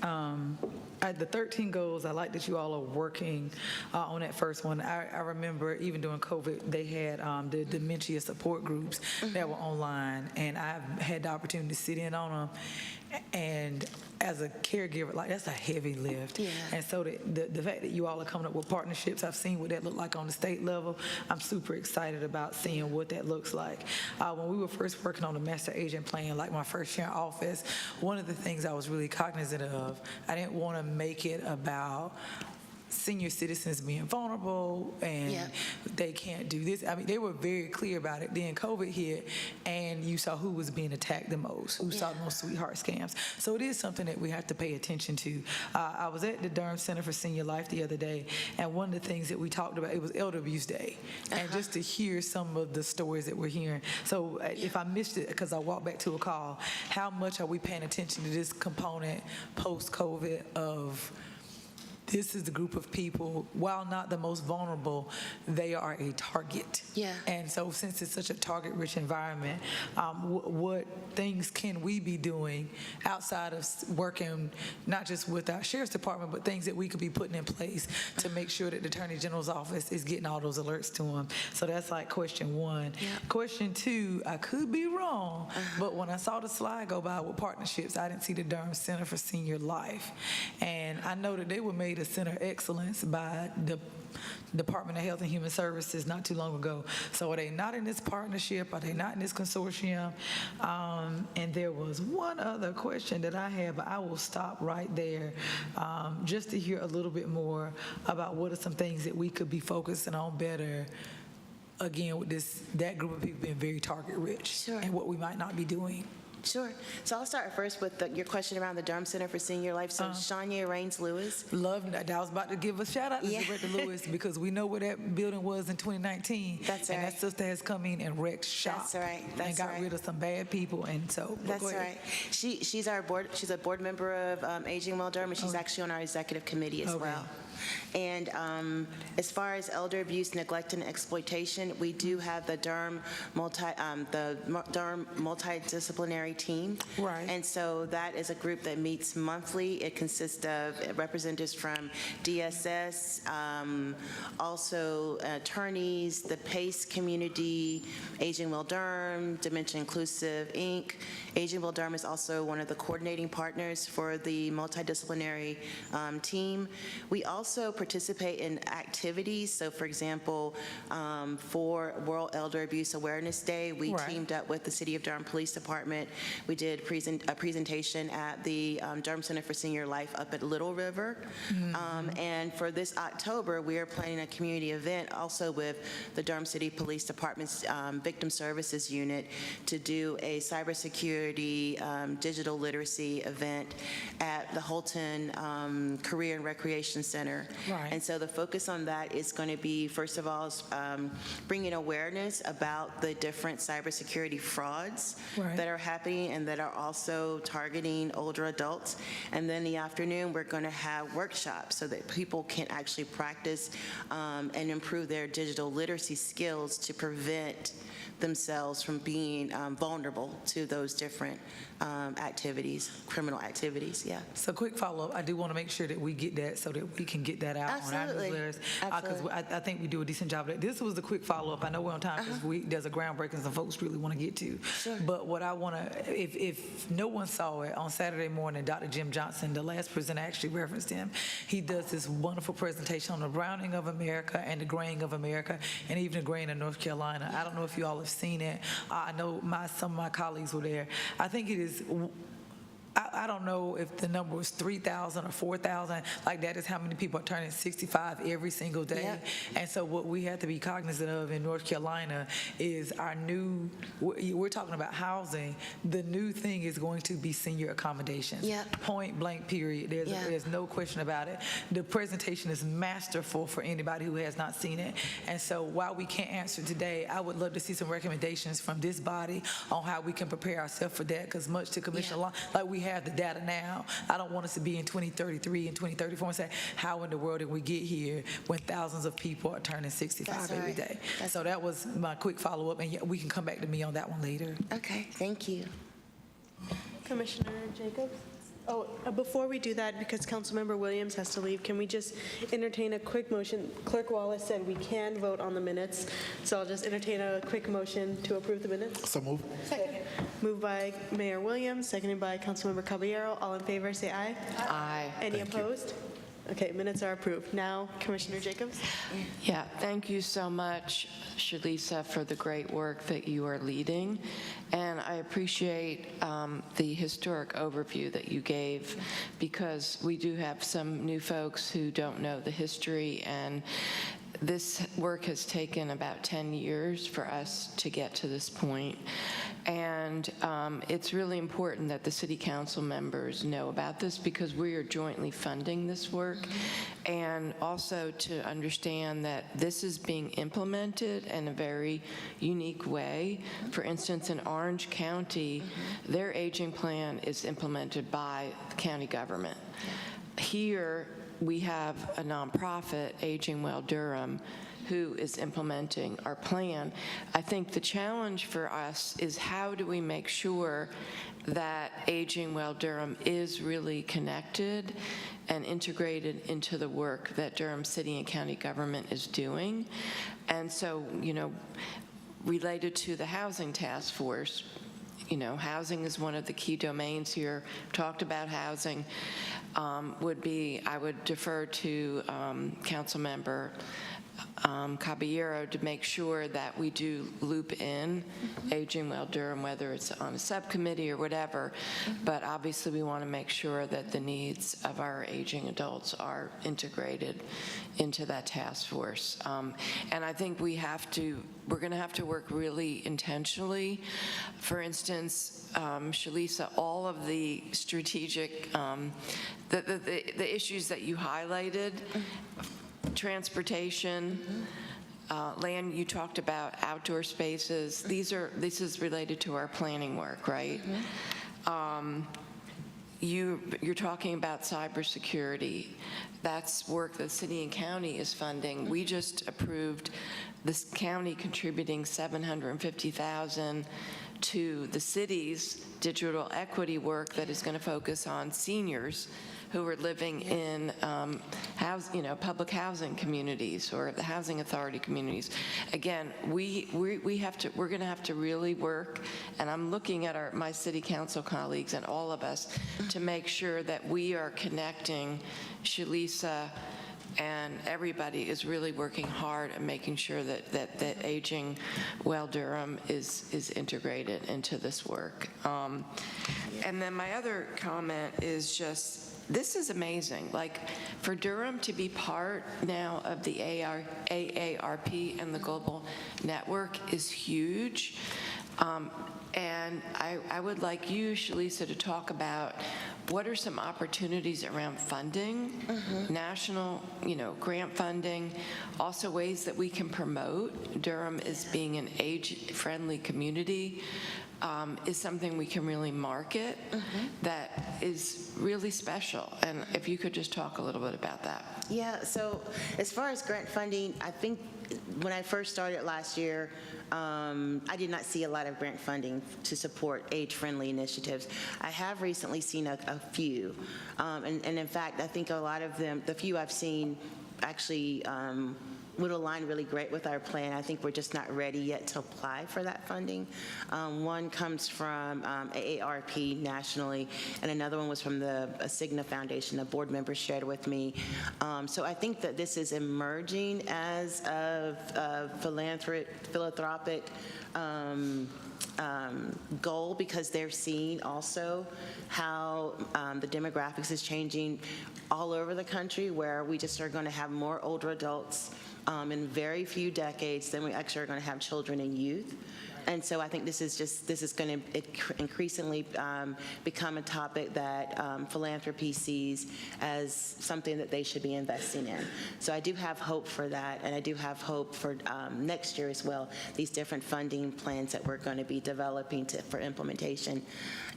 The 13 goals, I like that you all are working on that first one. I remember even during COVID, they had the dementia support groups that were online, and I've had the opportunity to sit in on them. And as a caregiver, that's a heavy lift. Yeah. And so the fact that you all are coming up with partnerships, I've seen what that looked like on the state level. I'm super excited about seeing what that looks like. When we were first working on the master agent plan, like my first year in office, one of the things I was really cognizant of, I didn't want to make it about senior citizens being vulnerable and they can't do this. I mean, they were very clear about it. Then COVID hit and you saw who was being attacked the most, who saw the most sweetheart scams. So it is something that we have to pay attention to. I was at the Durham Center for Senior Life the other day, and one of the things that we talked about, it was Elder Abuse Day. And just to hear some of the stories that we're hearing. So if I missed it, because I walked back to a call, how much are we paying attention to this component post-COVID of this is the group of people, while not the most vulnerable, they are a target. Yeah. And so since it's such a target-rich environment, what things can we be doing outside of working not just with our sheriff's department, but things that we could be putting in place to make sure that the Attorney General's office is getting all those alerts to them? So that's like question one. Yeah. Question two, I could be wrong, but when I saw the slide go by with partnerships, I didn't see the Durham Center for Senior Life. And I know that they were made a center of excellence by the Department of Health and Human Services not too long ago. So are they not in this partnership? Are they not in this consortium? And there was one other question that I had, but I will stop right there just to hear a little bit more about what are some things that we could be focusing on better, again, with that group of people being very target rich, and what we might not be doing. Sure. So I'll start first with your question around the Durham Center for Senior Life. So Shania Raines-Lewis. Love that. I was about to give a shout out to Director Lewis because we know where that building was in 2019. That's right. And that sister has come in and wrecked shop. That's right. And got rid of some bad people. And so that's right. She's our board. She's a board member of Aging Well Durham, and she's actually on our executive committee as well. And as far as elder abuse, neglect, and exploitation, we do have the Durham multidisciplinary team. Right. And so that is a group that meets monthly. It consists of representatives from DSS, also attorneys, the PACE community, Aging Well Durham, Dementia Inclusive, Inc. Aging Well Durham is also one of the coordinating partners for the multidisciplinary team. We also also participate in activities. So for example, for World Elder Abuse Awareness Day, we Right. teamed up with the City of Durham Police Department. We did a presentation at the Durham Center for Senior Life up at Little River. And for this October, we are planning a community event also with the Durham City Police Department's Victim Services Unit to do a cybersecurity digital literacy event at the Holton Career and Recreation Center. Right. And so the focus on that is going to be, first of all, bringing awareness about the different cybersecurity frauds Right. that are happening and that are also targeting older adults. And then in the afternoon, we're going to have workshops so that people can actually practice and improve their digital literacy skills to prevent themselves from being vulnerable to those different activities, criminal activities, yeah. So quick follow-up, I do want to make sure that we get that so that we can get that out Absolutely. on our newsletters. Because Absolutely. I think we do a decent job of that. This was the quick follow-up. I know we're on time because there's a groundbreaking some folks really want to get to. Sure. But what I want to, if no one saw it, on Saturday morning, Dr. Jim Johnson, the last presenter actually referenced him. He does this wonderful presentation on the browning of America and the graying of America and even the graying of North Carolina. I don't know if you all have seen it. I know some of my colleagues were there. I think it is, I don't know if the number was 3,000 or 4,000. Like that is how many people are turning 65 every single day. Yep. And so what we have to be cognizant of in North Carolina is our new, we're talking about housing. The new thing is going to be senior accommodations. Yep. Point blank period. Yeah. There's no question about it. The presentation is masterful for anybody who has not seen it. And so while we can't answer today, I would love to see some recommendations from this body on how we can prepare ourselves for that, because much to Commissioner Long, like we have the data now. I don't want us to be in 2033 and 2034 and say, how in the world did we get here when thousands of people are turning 65 That's every right. day? That's So that was my quick follow-up, and we can come back to me on that one later. Okay, thank you. Commissioner Jacobs? Oh, before we do that, because Councilmember Williams has to leave, can we just entertain a quick motion? Clerk Wallace said we can vote on the minutes, so I'll just entertain a quick motion to approve the minutes. So move. Second. Moved by Mayor Williams, seconded by Councilmember Caballero. All in favor, say aye. Aye. Any Thank you. opposed? Okay, minutes are approved. Now, Commissioner Jacobs? Yeah, thank you so much, Shalisa, for the great work that you are leading. And I appreciate the historic overview that you gave, because we do have some new folks who don't know the history, and this work has taken about 10 years for us to get to this point. And it's really important that the city council members know about this, because we are jointly funding this work. And also to understand that this is being implemented in a very unique way. For instance, in Orange County, their aging plan is implemented by the county government. Here, we have a nonprofit, Aging Well Durham, who is implementing our plan. I think the challenge for us is, how do we make sure that Aging Well Durham is really connected and integrated into the work that Durham City and County government is doing? And so, related to the Housing Task Force, housing is one of the key domains here. Talked about housing. I would defer to Councilmember Caballero to make sure that we do loop in Aging Well Durham, whether it's on a subcommittee or whatever. But obviously, we want to make sure that the needs of our aging adults are integrated into that task force. And I think we're going to have to work really intentionally. For instance, Shalisa, all of the strategic, the issues that you highlighted, transportation, land, you talked about outdoor spaces. This is related to our planning work, right? You're talking about cybersecurity. That's work that city and county is funding. We just approved this county contributing $750,000 to the city's digital equity work that is going to focus on seniors who are living in public housing communities or the housing authority communities. Again, we're going to have to really work, and I'm looking at my city council colleagues and all of us to make sure that we are connecting, Shalisa, and everybody is really working hard at making sure that Aging Well Durham is integrated into this work. And then my other comment is just, this is amazing. Like, for Durham to be part now of the AARP and the global network is huge. And I would like you, Shalisa, to talk about what are some opportunities around funding, national, grant funding, also ways that we can promote Durham as being an age-friendly community. Is something we can really market that is really special. And if you could just talk a little bit about that. Yeah, so as far as grant funding, I think when I first started last year, I did not see a lot of grant funding to support age-friendly initiatives. I have recently seen a few, and in fact, I think a lot of them, the few I've seen actually would align really great with our plan. I think we're just not ready yet to apply for that funding. One comes from AARP nationally, and another one was from the Cigna Foundation, a board member shared with me. So I think that this is emerging as a philanthropic goal, because they're seeing also how the demographics is changing all over the country, where we just are going to have more older adults in very few decades than we actually are going to have children and youth. And so I think this is going to increasingly become a topic that philanthropy sees as something that they should be investing in. So I do have hope for that, and I do have hope for next year as well, these different funding plans that we're going to be developing for implementation.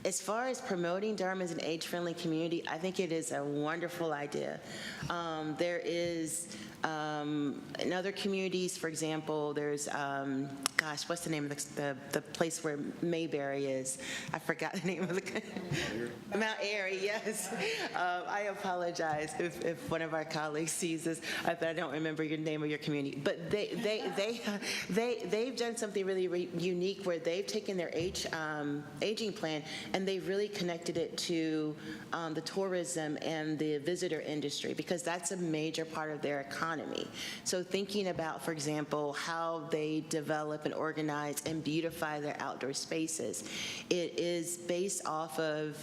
As far as promoting Durham as an age-friendly community, I think it is a wonderful idea. There is, in other communities, for example, there's, gosh, what's the name of the place where Mayberry is? I forgot the name of the Mount Airy, yes. I apologize if one of our colleagues sees this. I don't remember your name of your community. But they've done something really unique, where they've taken their aging plan and they've really connected it to the tourism and the visitor industry, because that's a major part of their economy. So thinking about, for example, how they develop and organize and beautify their outdoor spaces, it is based off of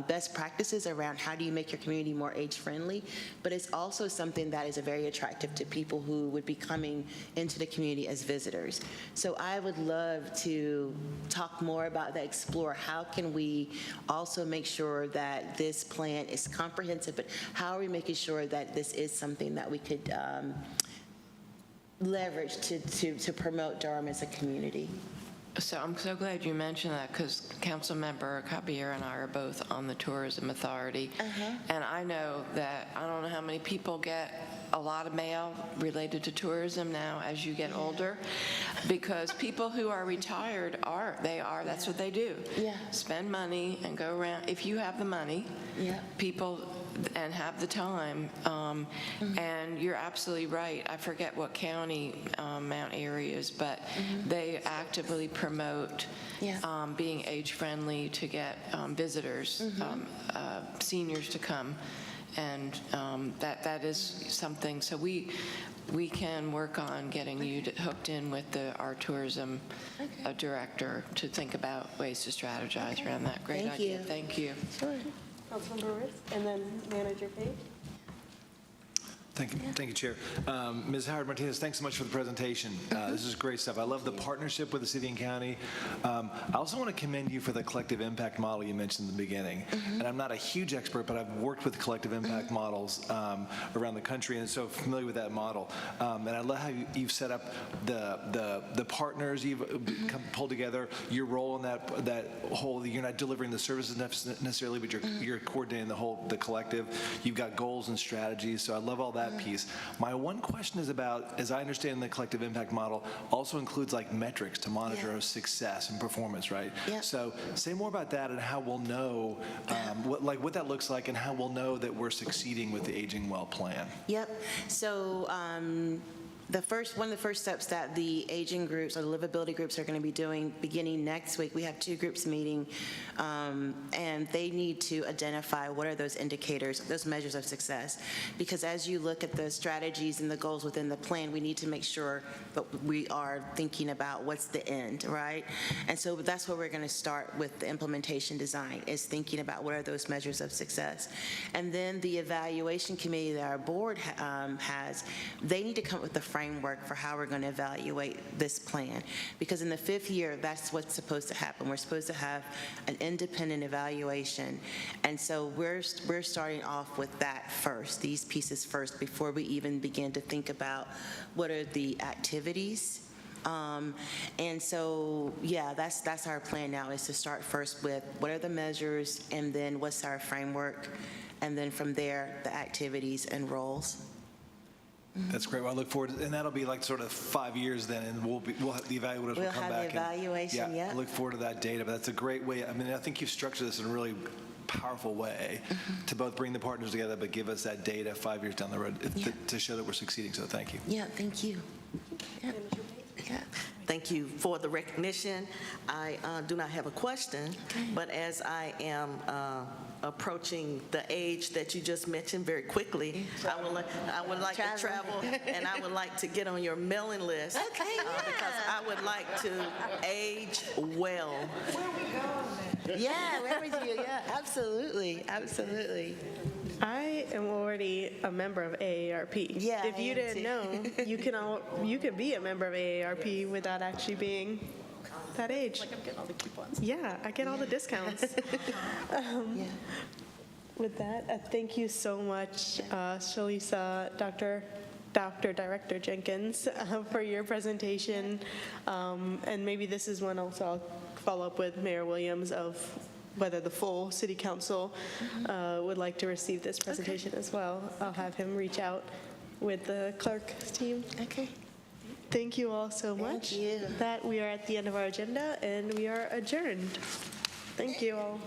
best practices around how do you make your community more age-friendly, but it's also something that is very attractive to people who would be coming into the community as visitors. So I would love to talk more about that, explore how can we also make sure that this plan is comprehensive, but how are we making sure that this is something that we could leverage to promote Durham as a community? So I'm so glad you mentioned that, because Councilmember Caballero and I are both on the Tourism Authority. And I know that, I don't know how many people get a lot of mail related to tourism now as you get older, because people who are retired that's what they do. Spend money and go around. If you have the money, people and have the time, and you're absolutely right. I forget what county Mount Airy is, but they actively promote being age-friendly to get visitors, seniors to come, and that is something. So we can work on getting you hooked in with our tourism director to think about ways to strategize around that. Great idea. Thank you. Sure. Councilmember Ritz, and then Manager Page. Thank you, Chair. Ms. Howard-Martinez, thanks so much for the presentation. This is great stuff. I love the partnership with the city and county. I also want to commend you for the collective impact model you mentioned in the beginning. And I'm not a huge expert, but I've worked with collective impact models around the country, and so familiar with that model. And I love how you've set up the partners you've pulled together, your role in that whole. You're not delivering the services necessarily, but you're coordinating the collective. You've got goals and strategies. So I love all that piece. My one question is about, as I understand the collective impact model, also includes like metrics to monitor success and performance, right? So say more about that and how we'll know what that looks like, and how we'll know that we're succeeding with the Aging Well plan. So one of the first steps that the aging groups or the livability groups are going to be doing beginning next week, we have 2 groups meeting, and they need to identify what are those indicators, those measures of success. Because as you look at the strategies and the goals within the plan, we need to make sure that we are thinking about what's the end, right? And so that's where we're going to start with the implementation design, is thinking about what are those measures of success. And then the evaluation committee that our board has, they need to come up with a framework for how we're going to evaluate this plan. Because in the 5th year, that's what's supposed to happen. We're supposed to have an independent evaluation. And so we're starting off with that first, these pieces first, before we even begin to think about what are the activities. And so, yeah, that's our plan now, is to start first with what are the measures, and then what's our framework, and then from there, the activities and roles. That's great. Well, I look forward to, and that'll be like sort of 5 years then, and we'll have the evaluators will come back. We'll have the evaluation, I look forward to that data, but that's a great way. I mean, I think you've structured this in a really powerful way to both bring the partners together, but give us that data 5 years down the road to show that we're succeeding. So thank you. Yeah, thank you. Yeah. Thank you for the recognition. I do not have a question, but as I am approaching the age that you just mentioned very quickly, I would like to travel, and I would like to get on your mailing list. Okay, because I would like to age well. Yeah, where would you? Yeah, absolutely, absolutely. I am already a member of AARP. Yeah, if you didn't know, you can be a member of AARP without actually being that age. Like I'm getting all the coupons. Yeah, I get all the discounts. With that, thank you so much, Shalisa, Dr. Director Jenkins, for your presentation. And maybe this is one also I'll follow up with Mayor Williams of whether the full city council would like to receive this presentation as well. I'll have him reach out with the clerk's team. Okay. Thank you all so much. Thank you. That we are at the end of our agenda, and we are adjourned. Thank you all.